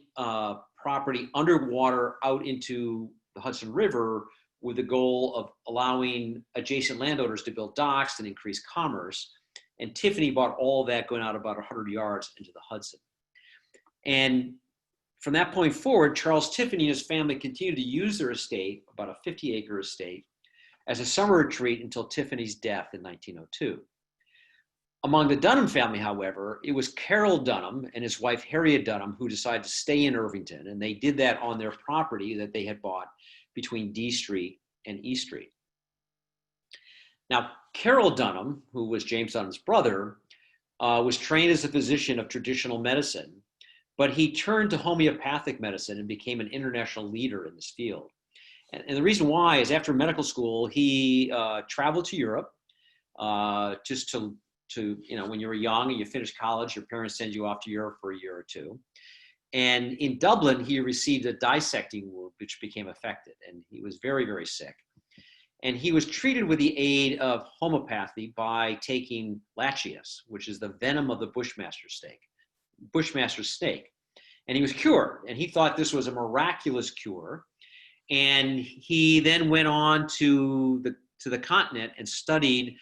property underwater out into the Hudson River with the goal of allowing adjacent landowners to build docks and increase commerce. And Tiffany bought all that going out about 100 yards into the Hudson. And from that point forward, Charles Tiffany and his family continued to use their estate, about a 50-acre estate, as a summer retreat until Tiffany's death in 1902. Among the Dunham family, however, it was Carol Dunham and his wife Harriet Dunham who decided to stay in Irvington, and they did that on their property that they had bought between D Street and E Street. Now, Carol Dunham, who was James Dunham's brother, was trained as a physician of traditional medicine, but he turned to homeopathic medicine and became an international leader in this field. And the reason why is after medical school, he traveled to Europe just to when you were young and you finished college, your parents send you off to Europe for a year or two. And in Dublin, he received a dissecting wound, which became affected, and he was very, very sick. And he was treated with the aid of homeopathy by taking lacheus, which is the venom of the Bushmaster snake. And he was cured, and he thought this was a miraculous cure. And he then went on to the continent and studied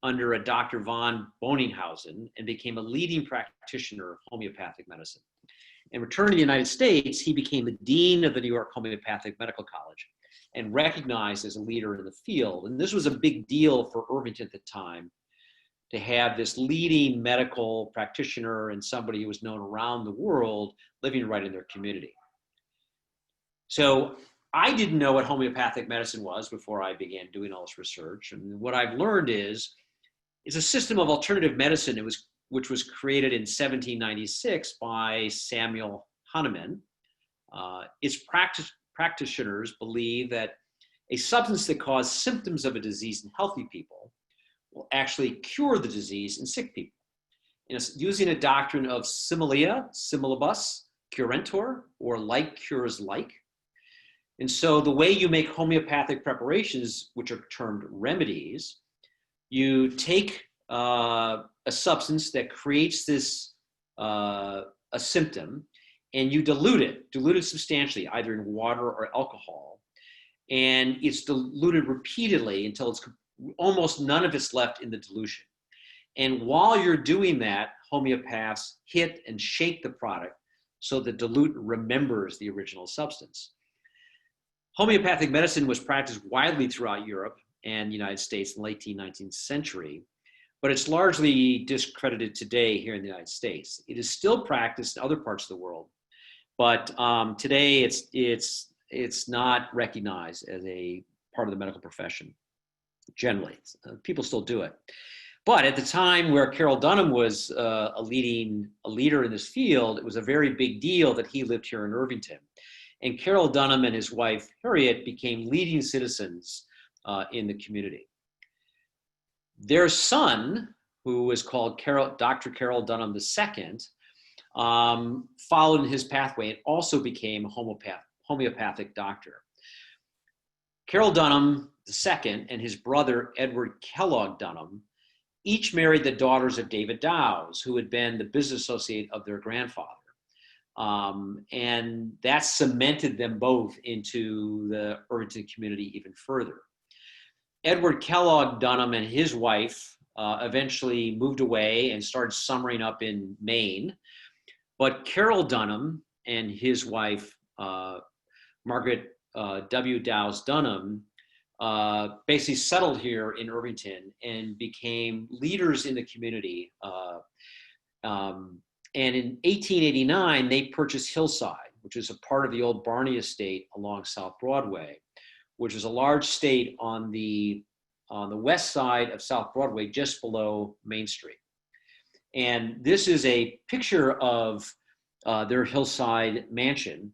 under a Dr. von Boninghausen and became a leading practitioner of homeopathic medicine. And returned to the United States, he became the dean of the New York Homeopathic Medical College and recognized as a leader in the field. And this was a big deal for Irvington at the time, to have this leading medical practitioner and somebody who was known around the world living right in their community. So I didn't know what homeopathic medicine was before I began doing all this research. And what I've learned is a system of alternative medicine which was created in 1796 by Samuel Hahnemann. Its practitioners believe that a substance that caused symptoms of a disease in healthy people will actually cure the disease in sick people. And it's using a doctrine of similia, similibus, curentur, or like cures like. And so the way you make homeopathic preparations, which are termed remedies, you take a substance that creates this a symptom, and you dilute it substantially, either in water or alcohol, and it's diluted repeatedly until it's almost none of it's left in the dilution. And while you're doing that, homeopaths hit and shake the product so the dilute remembers the original substance. Homeopathic medicine was practiced widely throughout Europe and the United States in the late 19th century, but it's largely discredited today here in the United States. It is still practiced in other parts of the world, but today it's not recognized as a part of the medical profession. Generally, people still do it. But at the time where Carol Dunham was a leader in this field, it was a very big deal that he lived here in Irvington. And Carol Dunham and his wife, Harriet, became leading citizens in the community. Their son, who was called Dr. Carol Dunham II, followed in his pathway and also became a homeopathic doctor. Carol Dunham II and his brother, Edward Kellogg Dunham, each married the daughters of David Dowes, who had been the business associate of their grandfather. And that cemented them both into the Irvington community even further. Edward Kellogg Dunham and his wife eventually moved away and started summering up in Maine. But Carol Dunham and his wife, Margaret W. Dowes Dunham, basically settled here in Irvington and became leaders in the community. And in 1889, they purchased Hillside, which is a part of the old Barney Estate along South Broadway, which is a large estate on the west side of South Broadway, just below Main Street. And this is a picture of their Hillside mansion.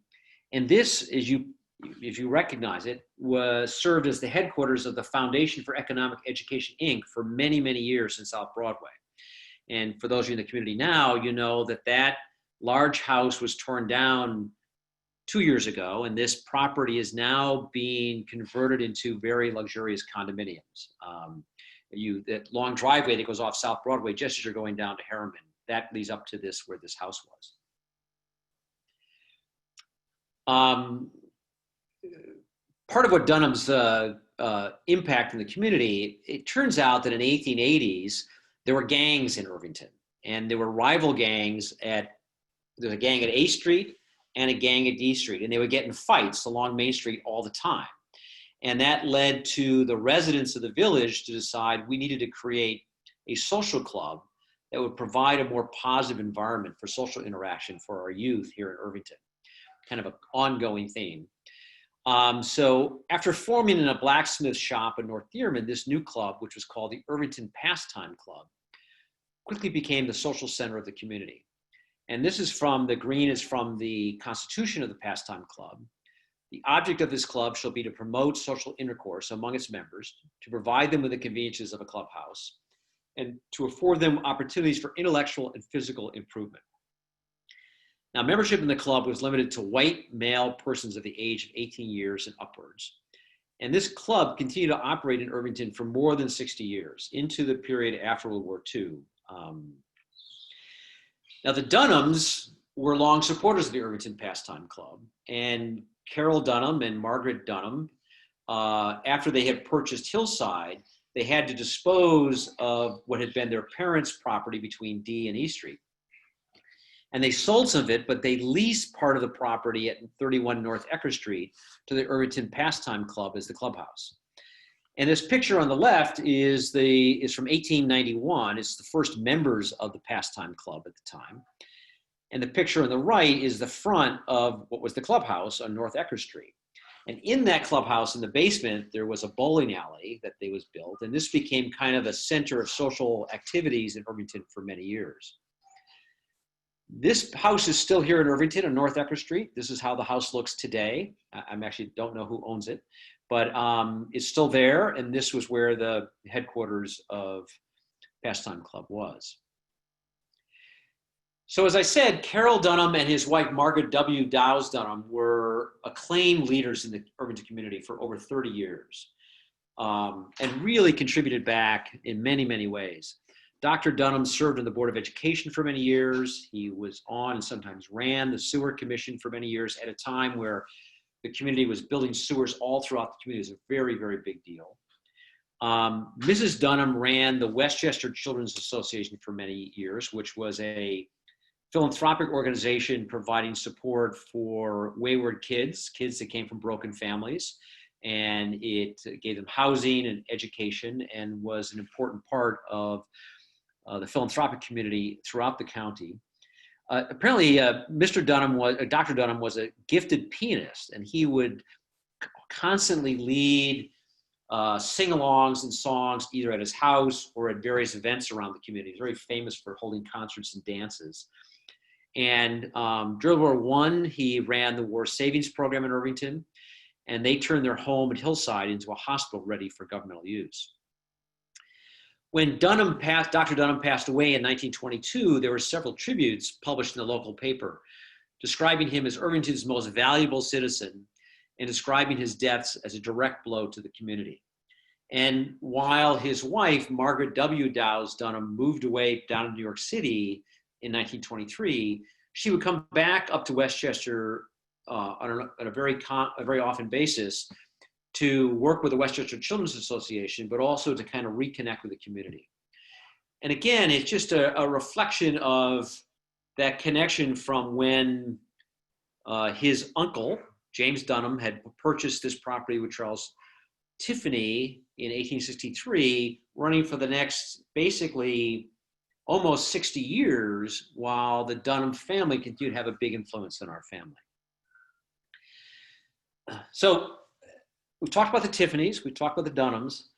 And this, if you recognize it, was served as the headquarters of the Foundation for Economic Education, Inc. for many, many years in South Broadway. And for those of you in the community now, you know that that large house was torn down 2 years ago, and this property is now being converted into very luxurious condominiums. That long driveway that goes off South Broadway, just as you're going down to Harriman, that leads up to this, where this house was. Part of what Dunham's impact in the community, it turns out that in the 1880s, there were gangs in Irvington, and there were rival gangs there's a gang at A Street and a gang at D Street, and they would get in fights along Main Street all the time. And that led to the residents of the village to decide we needed to create a social club that would provide a more positive environment for social interaction for our youth here in Irvington, kind of an ongoing theme. So after forming in a blacksmith shop in North Dearman, this new club, which was called the Irvington Pastime Club, quickly became the social center of the community. And this is the green is from the Constitution of the Pastime Club. The object of this club shall be to promote social intercourse among its members, to provide them with the conveniences of a clubhouse, and to afford them opportunities for intellectual and physical improvement. Now, membership in the club was limited to white male persons of the age of 18 years and upwards. And this club continued to operate in Irvington for more than 60 years, into the period after World War II. Now, the Dunhams were long supporters of the Irvington Pastime Club, and Carol Dunham and Margaret Dunham, after they had purchased Hillside, they had to dispose of what had been their parents' property between D and E Street. And they sold some of it, but they leased part of the property at 31 North Ecker Street to the Irvington Pastime Club as the clubhouse. And this picture on the left is from 1891. It's the first members of the Pastime Club at the time. And the picture on the right is the front of what was the clubhouse on North Ecker Street. And in that clubhouse, in the basement, there was a bowling alley that was built. And this became kind of a center of social activities in Irvington for many years. This house is still here in Irvington on North Ecker Street. This is how the house looks today. I actually don't know who owns it, but it's still there. And this was where the headquarters of Pastime Club was. So as I said, Carol Dunham and his wife, Margaret W. Dowes Dunham, were acclaimed leaders in the Irvington community for over 30 years and really contributed back in many, many ways. Dr. Dunham served on the Board of Education for many years. He was on and sometimes ran the Sewer Commission for many years at a time where the community was building sewers all throughout the community. It was a very, very big deal. Mrs. Dunham ran the Westchester Children's Association for many years, which was a philanthropic organization providing support for wayward kids that came from broken families. And it gave them housing and education and was an important part of the philanthropic community throughout the county. Apparently, Dr. Dunham was a gifted pianist, and he would constantly lead sing-alongs and songs either at his house or at various events around the community. He's very famous for holding concerts and dances. And during World War I, he ran the War Savings Program in Irvington, and they turned their home at Hillside into a hospital ready for governmental use. When Dr. Dunham passed away in 1922, there were several tributes published in the local paper describing him as Irvington's most valuable citizen and describing his deaths as a direct blow to the community. And while his wife, Margaret W. Dowes Dunham, moved away down to New York City in 1923, she would come back up to Westchester on a very often basis to work with the Westchester Children's Association, but also to kind of reconnect with the community. And again, it's just a reflection of that connection from when his uncle, James Dunham, had purchased this property with Charles Tiffany in 1863, running for the next basically almost 60 years, while the Dunham family continued to have a big influence on our family. So we've talked about the Tiffanys, we've talked about the Dunhams.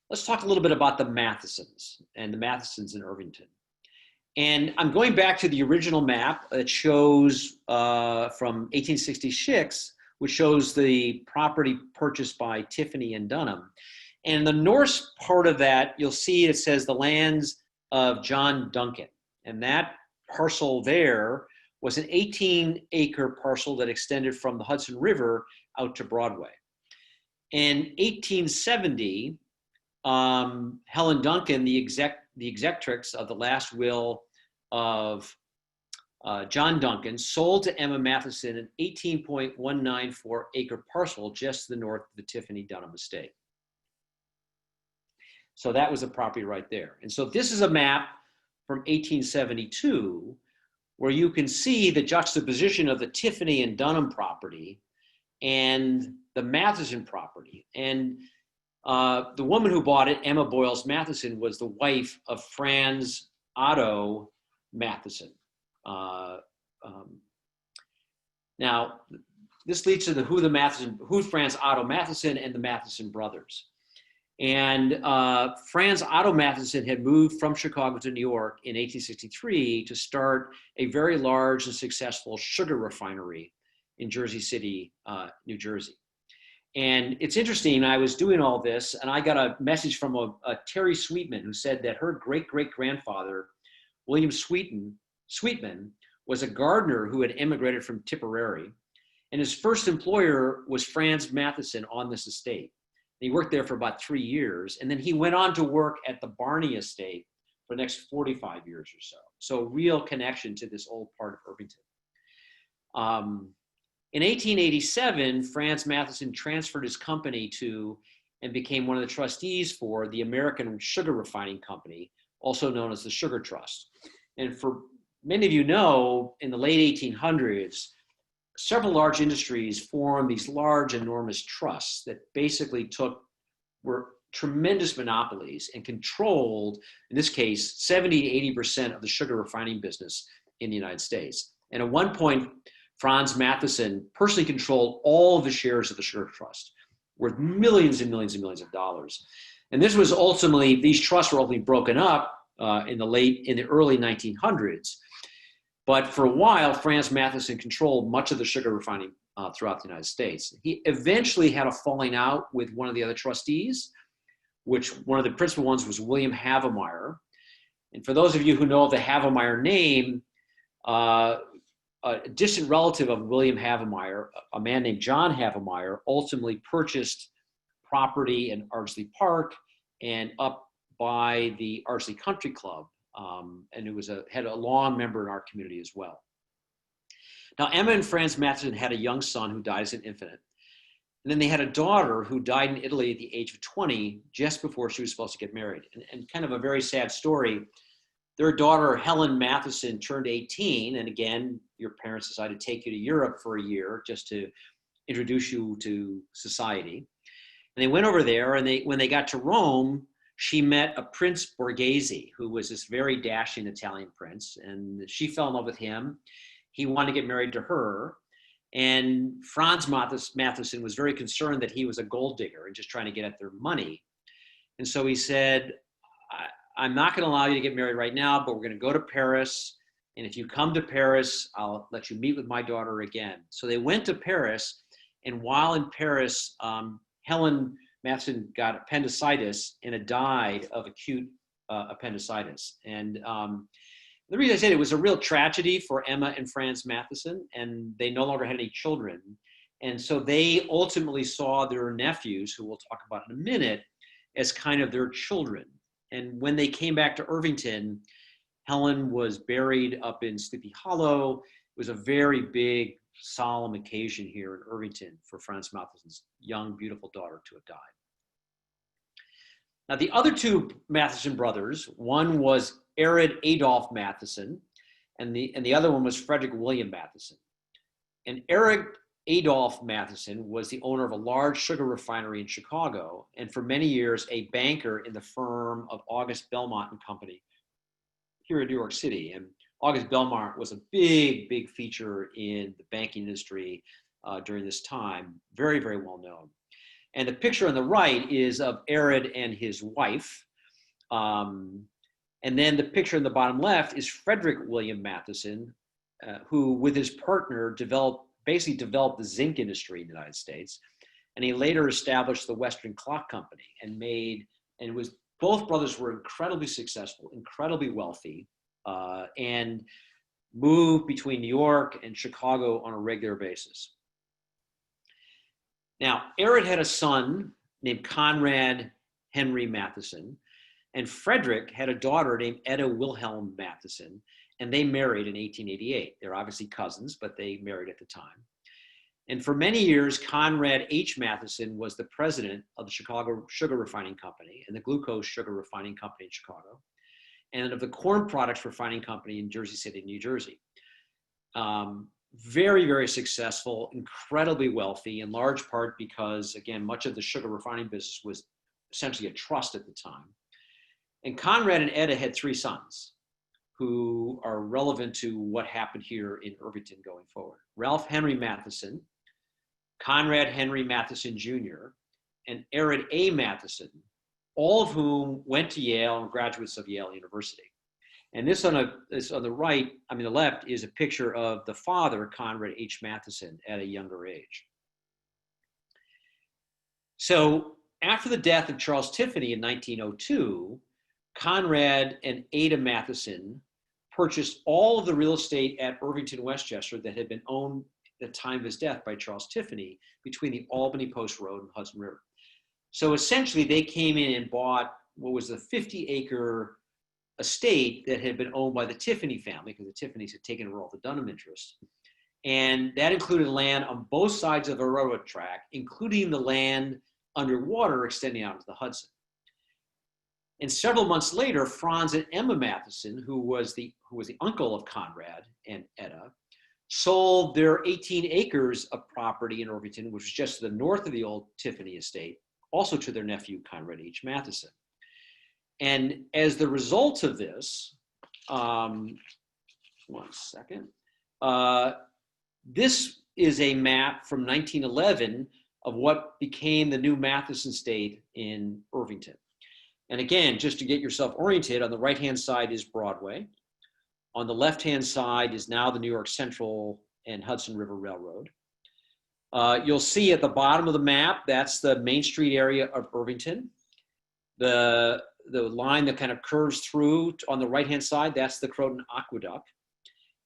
Let's talk a little bit about the Mathiessens and the Mathiessens in Irvington. And I'm going back to the original map that shows from 1866, which shows the property purchased by Tiffany and Dunham. And in the north part of that, you'll see it says the lands of John Duncan. And that parcel there was an 18-acre parcel that extended from the Hudson River out to Broadway. In 1870, Helen Duncan, the executrix of the last will of John Duncan, sold to Emma Matthiessen an 18.194 acre parcel just to the north of the Tiffany Dunham estate. So that was the property right there. And so this is a map from 1872 where you can see the juxtaposition of the Tiffany and Dunham property and the Matthiessen property. And the woman who bought it, Emma Boyles Matthiessen, was the wife of Franz Otto Matthiessen. Now, this leads to who Franz Otto Matthiessen and the Matthiessen brothers. And Franz Otto Matthiessen had moved from Chicago to New York in 1863 to start a very large and successful sugar refinery in Jersey City, New Jersey. And it's interesting, I was doing all this and I got a message from a Terry Sweetman who said that her great-great-grandfather, William Sweetman, was a gardener who had immigrated from Tipperary. And his first employer was Franz Matthiessen on this estate. He worked there for about 3 years, and then he went on to work at the Barney estate for the next 45 years or so. So real connection to this old part of Irvington. In 1887, Franz Matthiessen transferred his company to and became one of the trustees for the American Sugar Refining Company, also known as the Sugar Trust. And for many of you know, in the late 1800s, several large industries formed these large, enormous trusts that basically were tremendous monopolies and controlled, in this case, 70 to 80% of the sugar refining business in the United States. And at one point, Franz Matthiessen personally controlled all of the shares of the Sugar Trust, worth millions and millions and millions of dollars. And this was ultimately, these trusts were ultimately broken up in the early 1900s. But for a while, Franz Matthiessen controlled much of the sugar refining throughout the United States. He eventually had a falling out with one of the other trustees, which one of the principal ones was William Havemeyer. And for those of you who know the Havemeyer name, a distant relative of William Havemeyer, a man named John Havemeyer, ultimately purchased property in Ardsley Park and up by the Ardsley Country Club, and it was had a long member in our community as well. Now, Emma and Franz Matthiessen had a young son who died as an infant. And then they had a daughter who died in Italy at the age of 20, just before she was supposed to get married. And kind of a very sad story. Their daughter, Helen Matthiessen, turned 18. And again, your parents decided to take you to Europe for a year just to introduce you to society. And they went over there, and when they got to Rome, she met a Prince Borghese, who was this very dashing Italian prince. And she fell in love with him. He wanted to get married to her. And Franz Matthiessen was very concerned that he was a gold digger and just trying to get at their money. And so he said, I'm not going to allow you to get married right now, but we're going to go to Paris. And if you come to Paris, I'll let you meet with my daughter again. So they went to Paris. And while in Paris, Helen Matthiessen got appendicitis and died of acute appendicitis. And the reason I said it was a real tragedy for Emma and Franz Matthiessen, and they no longer had any children. And so they ultimately saw their nephews, who we'll talk about in a minute, as kind of their children. And when they came back to Irvington, Helen was buried up in Sleepy Hollow. It was a very big, solemn occasion here in Irvington for Franz Mathiessen's young, beautiful daughter to have died. Now, the other two Matthiessen brothers, one was Arid Adolf Matthiessen, and the other one was Frederick William Matthiessen. And Arid Adolf Matthiessen was the owner of a large sugar refinery in Chicago, and for many years, a banker in the firm of August Belmont and Company here in New York City. And August Belmont was a big, big feature in the banking industry during this time, very, very well known. And the picture on the right is of Arid and his wife. And then the picture in the bottom left is Frederick William Matthiessen, who with his partner basically developed the zinc industry in the United States. And he later established the Western Clock Company both brothers were incredibly successful, incredibly wealthy, and moved between New York and Chicago on a regular basis. Now, Arid had a son named Conrad Henry Matthiessen, and Frederick had a daughter named Etta Wilhelm Matthiessen, and they married in 1888. They're obviously cousins, but they married at the time. And for many years, Conrad H. Matthiessen was the president of the Chicago Sugar Refining Company and the Glucose Sugar Refining Company in Chicago, and of the Corn Products Refining Company in Jersey City, New Jersey. Very, very successful, incredibly wealthy, in large part because, again, much of the sugar refining business was essentially a trust at the time. And Conrad and Etta had three sons who are relevant to what happened here in Irvington going forward. Ralph Henry Matthiessen, Conrad Henry Matthiessen Jr., and Arid A. Matthiessen, all of whom went to Yale and graduates of Yale University. And this on the right, the left, is a picture of the father, Conrad H. Matthiessen, at a younger age. So after the death of Charles Tiffany in 1902, Conrad and Ada Matthiessen purchased all of the real estate at Irvington, Westchester that had been owned at the time of his death by Charles Tiffany between the Albany Post Road and Hudson River. So essentially, they came in and bought what was a 50-acre estate that had been owned by the Tiffany family, because the Tiffanys had taken over all the Dunham interests. And that included land on both sides of a railroad track, including the land underwater extending out to the Hudson. And several months later, Franz and Emma Matthiessen, who was the uncle of Conrad and Etta, sold their 18 acres of property in Irvington, which was just to the north of the old Tiffany estate, also to their nephew, Conrad H. Matthiessen. And as the result of this, this is a map from 1911 of what became the new Matthiessen Estate in Irvington. And again, just to get yourself oriented, on the right-hand side is Broadway. On the left-hand side is now the New York Central and Hudson River Railroad. You'll see at the bottom of the map, that's the Main Street area of Irvington. The line that kind of curves through on the right-hand side, that's the Croton Aqueduct.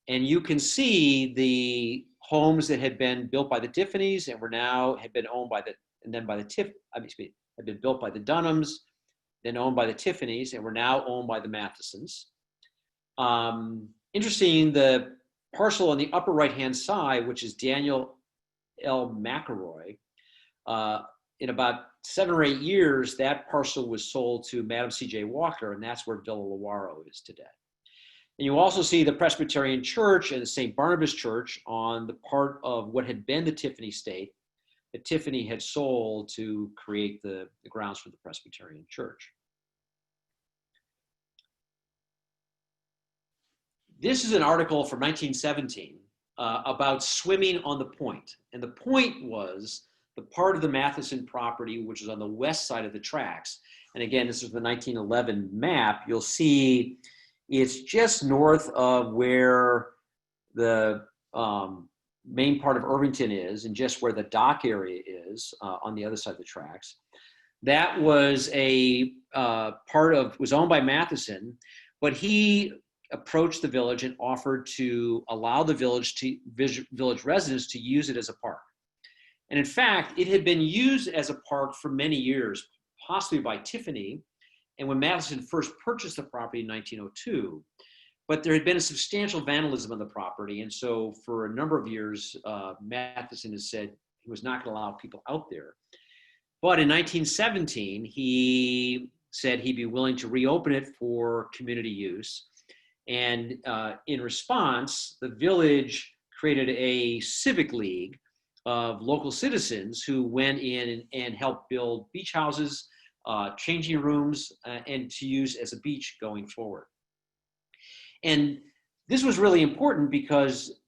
And you can see the homes that had been built by the Tiffanys and had been owned by had been built by the Dunhams, then owned by the Tiffanys, and were now owned by the Mathiessens. Interesting, the parcel on the upper right-hand side, which is Daniel L. McElroy, in about 7 or 8 years, that parcel was sold to Madam C.J. Walker, and that's where Villa Lawaro is today. And you also see the Presbyterian Church and the St. Barnabas Church on the part of what had been the Tiffany estate that Tiffany had sold to create the grounds for the Presbyterian Church. This is an article from 1917 about swimming on the point. And the point was the part of the Matthiessen property, which is on the west side of the tracks. And again, this is the 1911 map. You'll see it's just north of where the main part of Irvington is, and just where the dock area is on the other side of the tracks. That was a was owned by Matthiessen, but he approached the village and offered to allow the village residents to use it as a park. And in fact, it had been used as a park for many years, possibly by Tiffany, and when Matthiessen first purchased the property in 1902. But there had been a substantial vandalism on the property, and so for a number of years, Matthiessen has said he was not going to allow people out there. But in 1917, he said he'd be willing to reopen it for community use. And in response, the village created a civic league of local citizens who went in and helped build beach houses, changing rooms, and to use as a beach going forward. And this was really important because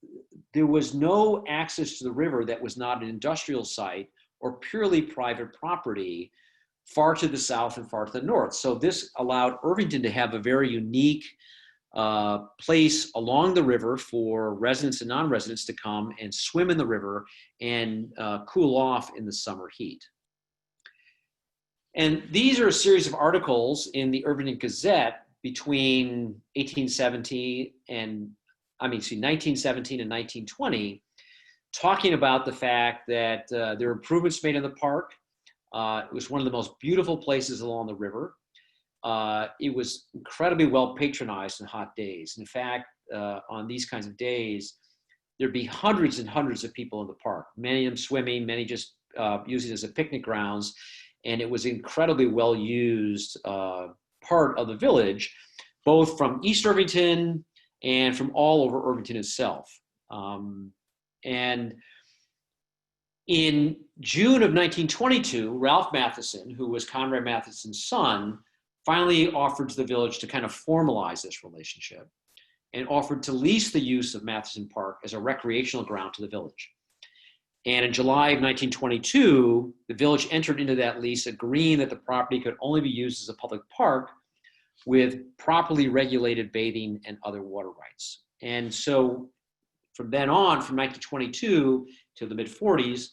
there was no access to the river that was not an industrial site or purely private property far to the south and far to the north. So this allowed Irvington to have a very unique place along the river for residents and non-residents to come and swim in the river and cool off in the summer heat. And these are a series of articles in the Irvington Gazette between 1917 and 1920, talking about the fact that there were improvements made in the park. It was one of the most beautiful places along the river. It was incredibly well patronized in hot days. In fact, on these kinds of days, there'd be hundreds and hundreds of people in the park, many of them swimming, many just using it as a picnic grounds. And it was incredibly well used part of the village, both from East Irvington and from all over Irvington itself. And in June of 1922, Ralph Matthiessen, who was Conrad Mathiessen's son, finally offered to the village to kind of formalize this relationship and offered to lease the use of Matthiessen Park as a recreational ground to the village. And in July of 1922, the village entered into that lease, agreeing that the property could only be used as a public park with properly regulated bathing and other water rights. And so from then on, from 1922 to the mid-40s,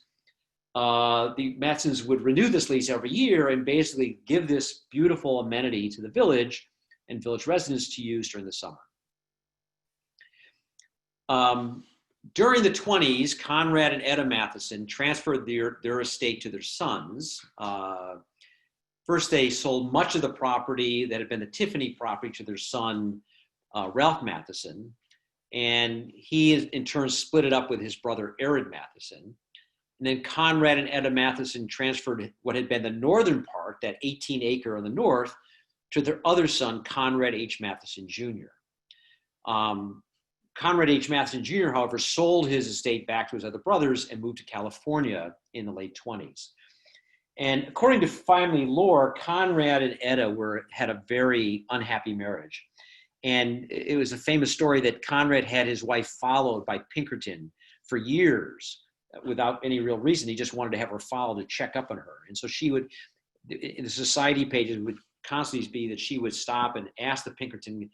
the Mathiessens would renew this lease every year and basically give this beautiful amenity to the village and village residents to use during the summer. During the 20s, Conrad and Etta Matthiessen transferred their estate to their sons. First, they sold much of the property that had been the Tiffany property to their son, Ralph Matthiessen. And he, in turn, split it up with his brother, Aaron Matthiessen. And then Conrad and Etta Matthiessen transferred what had been the northern part, that 18-acre on the north, to their other son, Conrad H. Matthiessen Jr. Conrad H. Matthiessen Jr., however, sold his estate back to his other brothers and moved to California in the late 20s. And according to family lore, Conrad and Etta had a very unhappy marriage. And it was a famous story that Conrad had his wife followed by Pinkerton for years without any real reason. He just wanted to have her followed to check up on her. And so she would, in the society pages, would constantly be that she would stop and ask the Pinkerton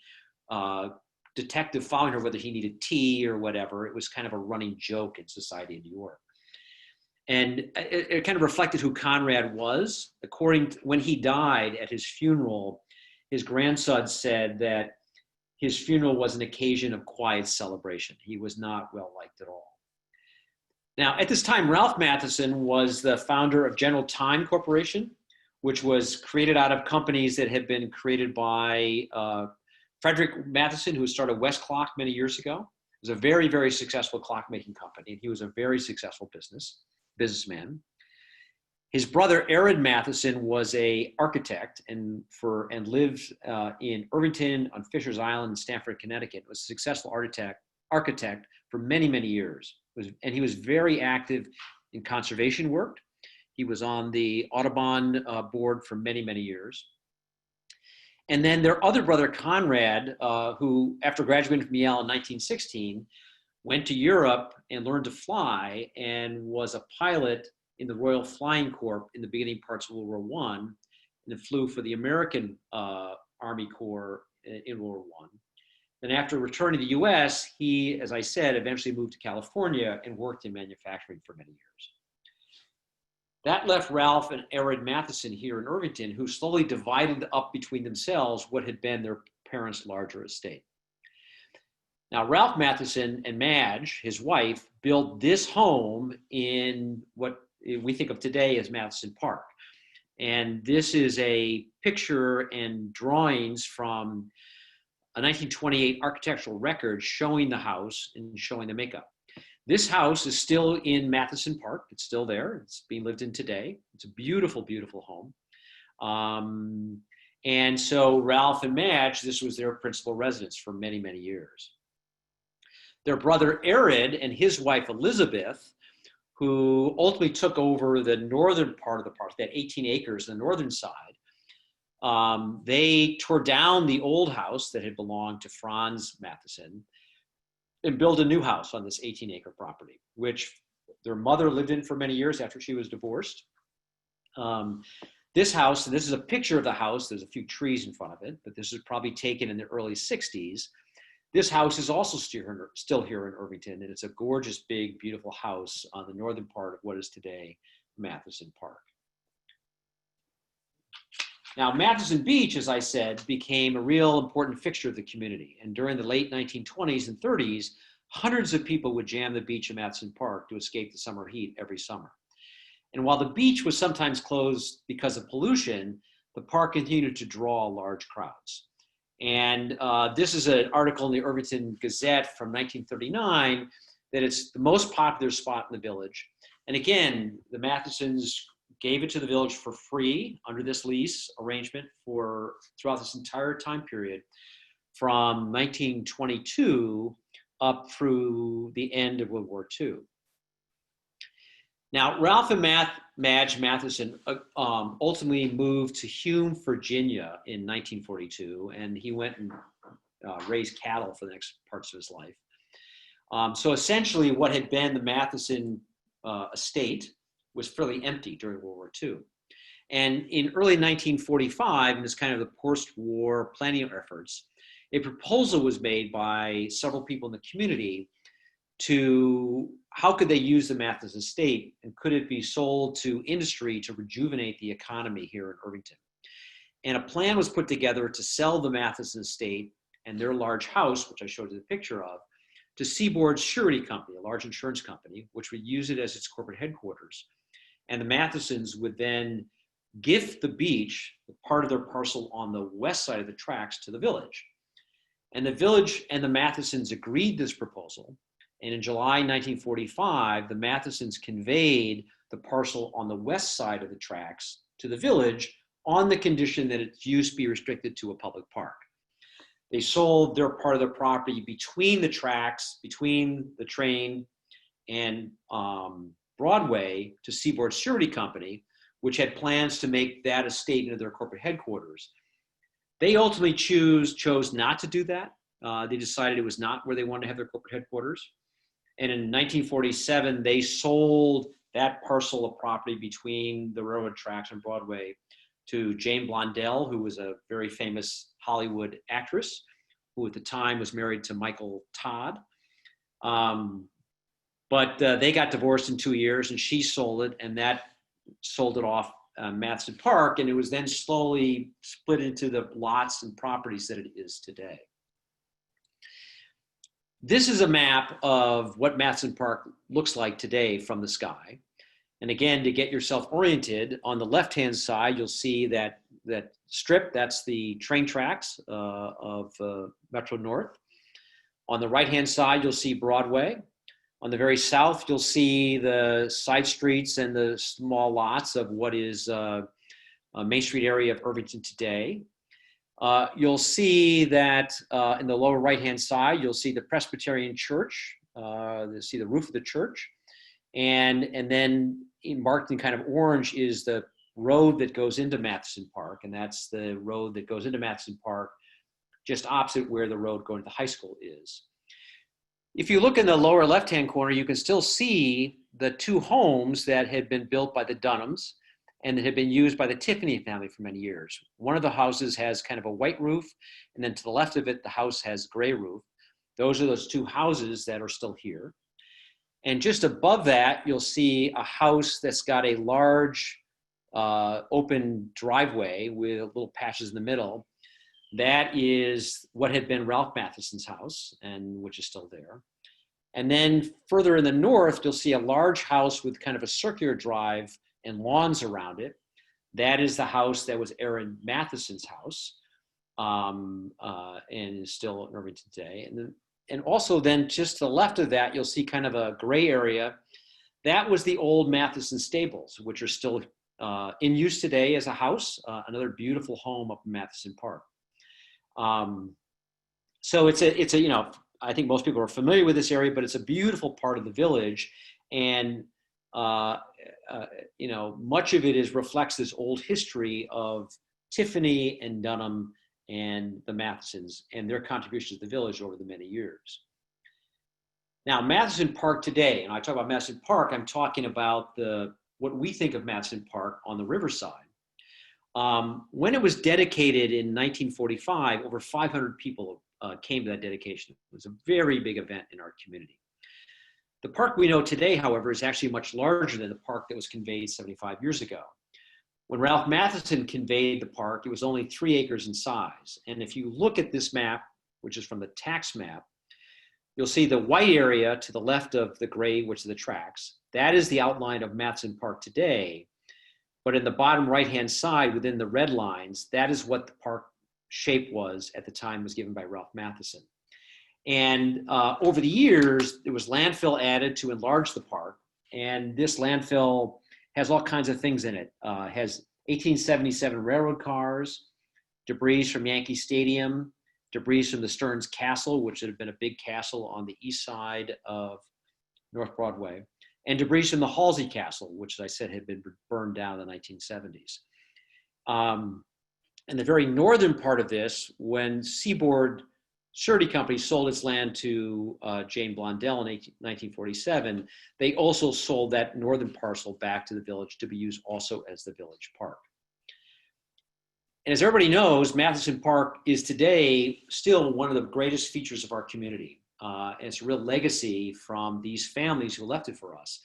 detective following her whether he needed tea or whatever. It was kind of a running joke in society in New York. And it kind of reflected who Conrad was. According to when he died at his funeral, his grandson said that his funeral was an occasion of quiet celebration. He was not well liked at all. Now, at this time, Ralph Matthiessen was the founder of General Time Corporation, which was created out of companies that had been created by Frederick Matthiessen, who started West Clock many years ago. It was a very, very successful clock-making company, and he was a very successful businessman. His brother, Aaron Matthiessen, was an architect and lived in Irvington on Fisher's Island in Stamford, Connecticut. Was a successful architect for many, many years. And he was very active in conservation work. He was on the Audubon board for many, many years. And then their other brother, Conrad, who after graduating from Yale in 1916, went to Europe and learned to fly and was a pilot in the Royal Flying Corps in the beginning parts of World War I, and flew for the American Army Corps in World War I. Then after returning to the US, he, as I said, eventually moved to California and worked in manufacturing for many years. That left Ralph and Erin Matthiessen here in Irvington, who slowly divided up between themselves what had been their parents' larger estate. Now, Ralph Matthiessen and Madge, his wife, built this home in what we think of today as Matthiessen Park. And this is a picture and drawings from a 1928 architectural record showing the house and showing the makeup. This house is still in Matthiessen Park. It's still there. It's being lived in today. It's a beautiful, beautiful home. And so Ralph and Madge, this was their principal residence for many, many years. Their brother Arid and his wife Elizabeth, who ultimately took over the northern part of the park, that 18 acres, the northern side, they tore down the old house that had belonged to Franz Matthiessen and built a new house on this 18-acre property, which their mother lived in for many years after she was divorced. This house, and this is a picture of the house, there's a few trees in front of it, but this is probably taken in the early 60s. This house is also still here in Irvington, and it's a gorgeous, big, beautiful house on the northern part of what is today Matthiessen Park. Now, Matthiessen Beach, as I said, became a real important fixture of the community. And during the late 1920s and 30s, hundreds of people would jam the beach in Matthiessen Park to escape the summer heat every summer. And while the beach was sometimes closed because of pollution, the park continued to draw large crowds. And this is an article in the Irvington Gazette from 1939 that it's the most popular spot in the village. And again, the Mathiessens gave it to the village for free under this lease arrangement throughout this entire time period from 1922 up through the end of World War II. Now, Ralph and Madge Matthiessen ultimately moved to Hume, Virginia in 1942, and he went and raised cattle for the next parts of his life. So essentially what had been the Matthiessen estate was fairly empty during World War II. And in early 1945, in this kind of the post-war planning efforts, a proposal was made by several people in the community to how could they use the Matthiessen estate and could it be sold to industry to rejuvenate the economy here in Irvington. And a plan was put together to sell the Matthiessen estate and their large house, which I showed you the picture of, to Seaboard Surety Company, a large insurance company, which would use it as its corporate headquarters. And the Mathiessens would then gift the beach, part of their parcel on the west side of the tracks, to the village. And the village and the Mathiessens agreed this proposal. And in July 1945, the Mathiessens conveyed the parcel on the west side of the tracks to the village on the condition that its use be restricted to a public park. They sold their part of the property between the tracks, between the train and Broadway, to Seaboard Surety Company, which had plans to make that estate into their corporate headquarters. They ultimately chose not to do that. They decided it was not where they wanted to have their corporate headquarters. And in 1947, they sold that parcel of property between the railroad tracks and Broadway to Jane Blondell, who was a very famous Hollywood actress, who at the time was married to Michael Todd. But they got divorced in 2 years, and she sold it, and that sold it off Matthiessen Park, and it was then slowly split into the lots and properties that it is today. This is a map of what Matthiessen Park looks like today from the sky. And again, to get yourself oriented, on the left-hand side, you'll see that strip, that's the train tracks of Metro North. On the right-hand side, you'll see Broadway. On the very south, you'll see the side streets and the small lots of what is a Main Street area of Irvington today. You'll see that in the lower right-hand side, you'll see the Presbyterian Church. You'll see the roof of the church. And then marked in kind of orange is the road that goes into Matthiessen Park. And that's the road that goes into Matthiessen Park, just opposite where the road going to the high school is. If you look in the lower left-hand corner, you can still see the two homes that had been built by the Dunhams and that had been used by the Tiffany family for many years. One of the houses has kind of a white roof, and then to the left of it, the house has gray roof. Those are those two houses that are still here. And just above that, you'll see a house that's got a large open driveway with little patches in the middle. That is what had been Ralph Mathiessen's house, and which is still there. And then further in the north, you'll see a large house with kind of a circular drive and lawns around it. That is the house that was Aaron Mathiessen's house, and is still in Irvington today. And also then just to the left of that, you'll see kind of a gray area. That was the old Matthiessen stables, which are still in use today as a house, another beautiful home up in Matthiessen Park. So it's a, you know, I think most people are familiar with this area, but it's a beautiful part of the village. And, you know, much of it reflects this old history of Tiffany and Dunham and the Mathiessens and their contributions to the village over the many years. Now, Matthiessen Park today, and I talk about Matthiessen Park, I'm talking about what we think of Matthiessen Park on the riverside. When it was dedicated in 1945, over 500 people came to that dedication. It was a very big event in our community. The park we know today, however, is actually much larger than the park that was conveyed 75 years ago. When Ralph Matthiessen conveyed the park, it was only 3 acres in size. And if you look at this map, which is from the tax map, you'll see the white area to the left of the gray, which are the tracks. That is the outline of Matthiessen Park today. But in the bottom right-hand side, within the red lines, that is what the park shape was at the time was given by Ralph Matthiessen. And over the years, there was landfill added to enlarge the park. And this landfill has all kinds of things in it. Has 1877 railroad cars, debris from Yankee Stadium, debris from the Stearns Castle, which had been a big castle on the east side of North Broadway, and debris from the Halsey Castle, which, as I said, had been burned down in the 1970s. In the very northern part of this, when Seaboard Surety Company sold its land to Jane Blondell in 1947, they also sold that northern parcel back to the village to be used also as the village park. And as everybody knows, Matthiessen Park is today still one of the greatest features of our community. And it's a real legacy from these families who left it for us.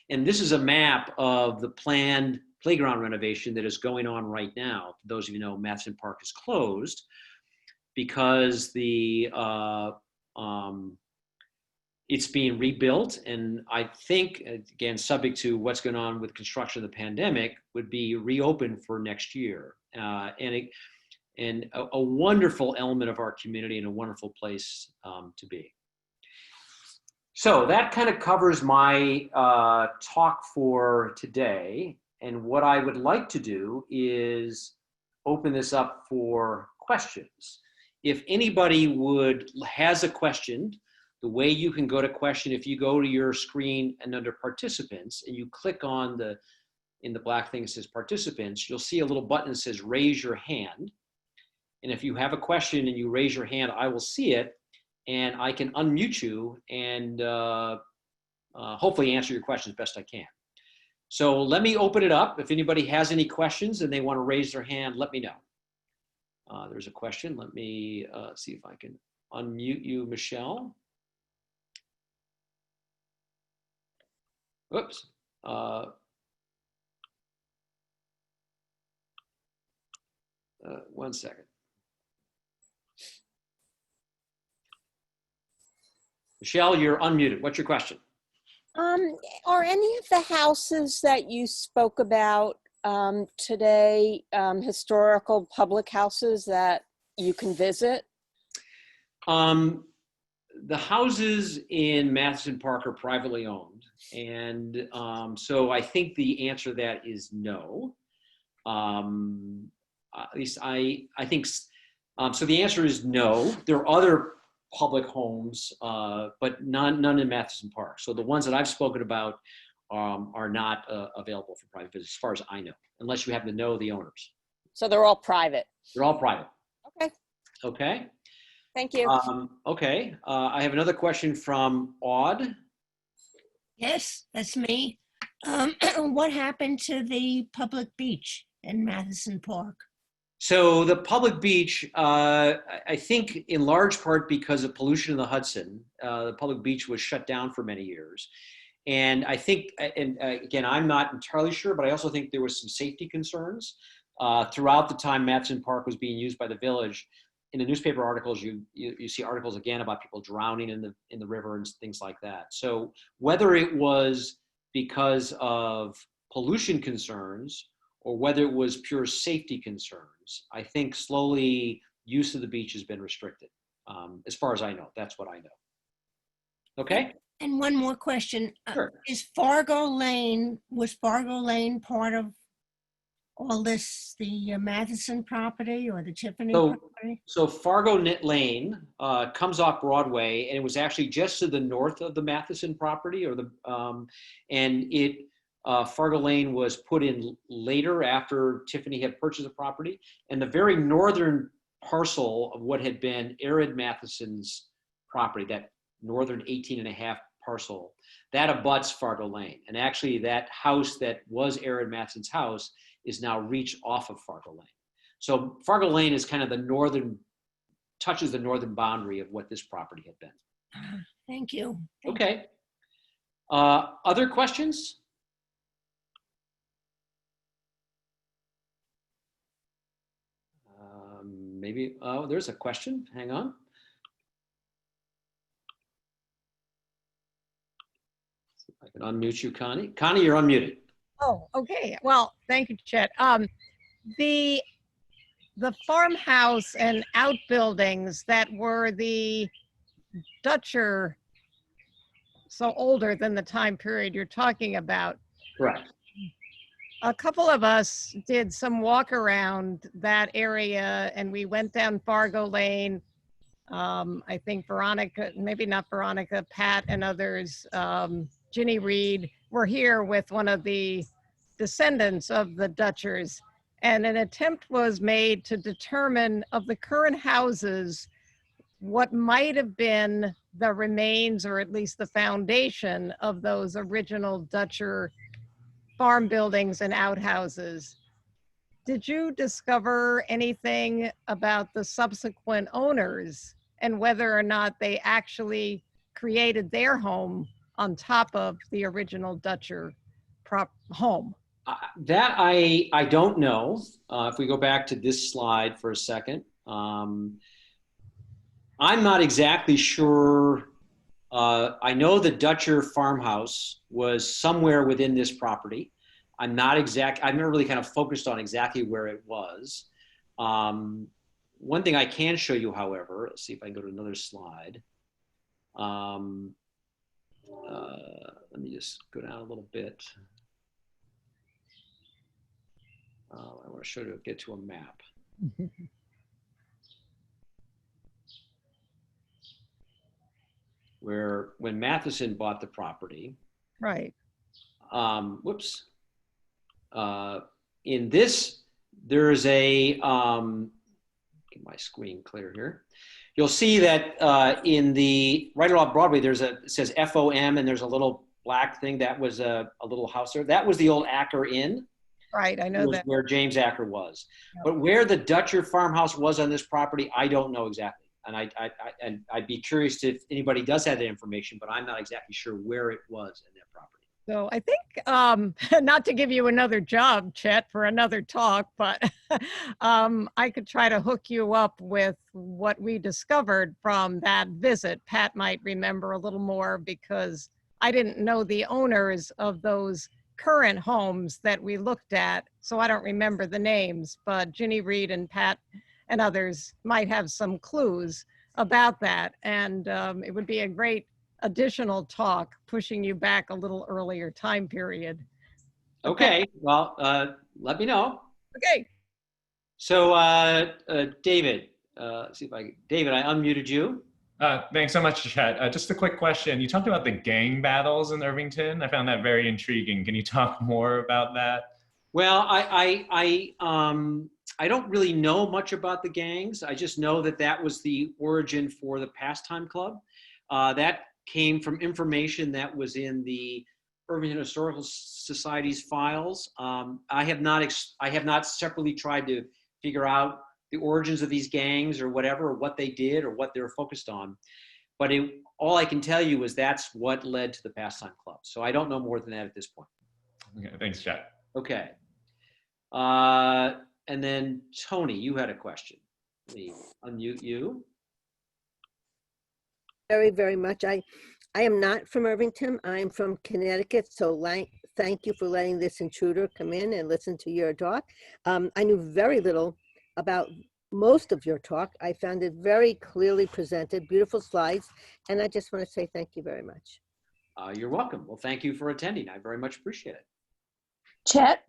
And this is a map of the planned playground renovation that is going on right now. For those of you who know, Matthiessen Park is closed because it's being rebuilt. And I think, again, subject to what's going on with construction of the pandemic, would be reopened for next year. And a wonderful element of our community and a wonderful place to be. So that kind of covers my talk for today. And what I would like to do is open this up for questions. If anybody has a question, the way you can go to question, if you go to your screen and under participants and you click on in the black thing that says participants, you'll see a little button that says raise your hand. And if you have a question and you raise your hand, I will see it and I can unmute you and hopefully answer your questions best I can. So let me open it up. If anybody has any questions and they want to raise their hand, let me know. There's a question. Let me see if I can unmute you, Michelle. Oops. 1 second. Michelle, you're unmuted. What's your question? Um, are any of the houses that you spoke about today historical public houses that you can visit? Um, the houses in Matthiessen Park are privately owned. And so I think the answer to that is no. At least I think, so the answer is no. There are other public homes, but none in Matthiessen Park. So the ones that I've spoken about are not available for private visits, as far as I know, unless you happen to know the owners. So they're all private. They're all private. Okay, Okay. thank you. Okay. I have another question from Aud. Yes, that's me. What happened to the public beach in Matthiessen Park? So the public beach, I think in large part because of pollution in the Hudson, the public beach was shut down for many years. And I think, and again, I'm not entirely sure, but I also think there was some safety concerns. Throughout the time Matthiessen Park was being used by the village, in the newspaper articles, you see articles again about people drowning in the river and things like that. So whether it was because of pollution concerns or whether it was pure safety concerns, I think slowly use of the beach has been restricted. As far as I know, that's what I know. Okay. And one more question. Sure. Was Fargo Lane part of all this, the Matthiessen property or the Tiffany property? So Fargo Lane comes off Broadway, and it was actually just to the north of the Matthiessen property, or Fargo Lane was put in later after Tiffany had purchased the property, and the very northern parcel of what had been Arid Mathiessen's property, that northern 18.5 parcel, that abuts Fargo Lane. And actually that house that was Arid Mathiessen's house is now reached off of Fargo Lane. So Fargo Lane is kind of touches the northern boundary of what this property had been. Thank you. Okay. Other questions? Maybe, oh, there's a question. Hang on. See if I can unmute you, Connie. Connie, you're unmuted. Oh, okay. Well, thank you, Chet. The farmhouse and outbuildings that were the Dutcher, so older than the time period you're talking about. Correct. A couple of us did some walk around that area, and we went down Fargo Lane. I think Veronica, maybe not Veronica, Pat and others, Ginny Reed were here with one of the descendants of the Dutchers, and an attempt was made to determine of the current houses what might have been the remains, or at least the foundation, of those original Dutcher farm buildings and outhouses. Did you discover anything about the subsequent owners and whether or not they actually created their home on top of the original Dutcher home? That I don't know. If we go back to this slide for a second, I'm not exactly sure. I know the Dutcher farmhouse was somewhere within this property. I've never really kind of focused on exactly where it was. One thing I can show you, however, let's see if I can go to another slide. Let me just go down a little bit. I want to show you, get to a map. Where when Matthiessen bought the property, right? In this, there's a get my screen clear here. You'll see that in the right along Broadway, it says FOM, and there's a little black thing that was a little house there. That was the old Acker Inn. Right, I know that. Where James Acker was. Yep. But where the Dutcher farmhouse was on this property, I don't know exactly. And I'd be curious if anybody does have that information, but I'm not exactly sure where it was in that property. So I think, not to give you another job, Chet, for another talk, but I could try to hook you up with what we discovered from that visit. Pat might remember a little more because I didn't know the owners of those current homes that we looked at, so I don't remember the names, but Ginny Reed and Pat and others might have some clues about that. And it would be a great additional talk, pushing you back a little earlier time period. Okay, well, let me know. Okay. So, David, David, I unmuted you. Thanks so much, Chet. Just a quick question. You talked about the gang battles in Irvington. I found that very intriguing. Can you talk more about that? Well, I don't really know much about the gangs. I just know that that was the origin for the Pastime Club. That came from information that was in the Irvington Historical Society's files. I have not separately tried to figure out the origins of these gangs or whatever, or what they did or what they were focused on. But all I can tell you is that's what led to the Pastime Club. So I don't know more than that at this point. Okay, thanks, Chet. Okay. And then Tony, you had a question. Let me unmute you. Very, very much. I am not from Irvington. I'm from Connecticut. So thank you for letting this intruder come in and listen to your talk. I knew very little about most of your talk. I found it very clearly presented, beautiful slides, and I just want to say thank you very much. You're welcome. Well, thank you for attending. I very much appreciate it. Chet,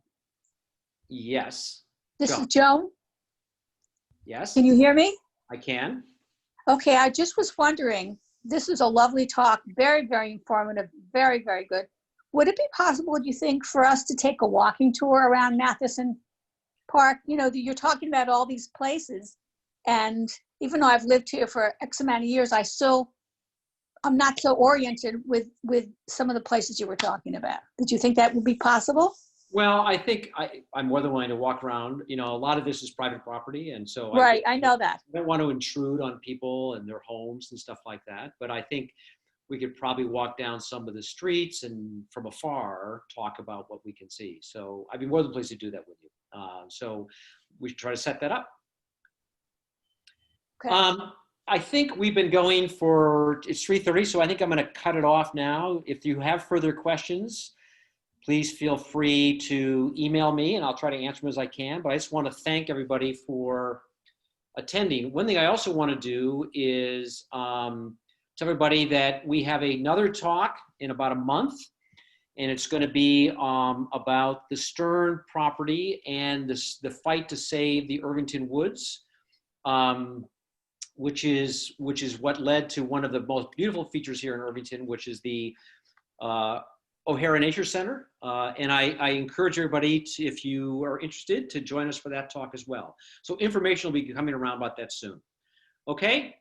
Yes. this Go. is Joan. Yes, Can you hear me? I can. Okay, I just was wondering, this was a lovely talk, very, very informative, very, very good. Would it be possible, do you think, for us to take a walking tour around Matthiessen Park? You know, you're talking about all these places, and even though I've lived here for X amount of years, I'm not so oriented with some of the places you were talking about. Did you think that would be possible? Well, I think I'm more than willing to walk around. You know, a lot of this is private property, and so Right, I know that. I don't want to intrude on people and their homes and stuff like that. But I think we could probably walk down some of the streets and from afar talk about what we can see. So I'd be more than pleased to do that with you. So we should try to set that up. Okay. I think we've been going it's 3:30, so I think I'm going to cut it off now. If you have further questions, please feel free to email me and I'll try to answer them as I can. But I just want to thank everybody for attending. One thing I also want to do is tell everybody that we have another talk in about a month, and it's going to be about the Stern property and the fight to save the Irvington Woods, which is what led to one of the most beautiful features here in Irvington, which is the O'Hara Nature Center. And I encourage everybody, if you are interested, to join us for that talk as well. So information will be coming around about that soon. Okay,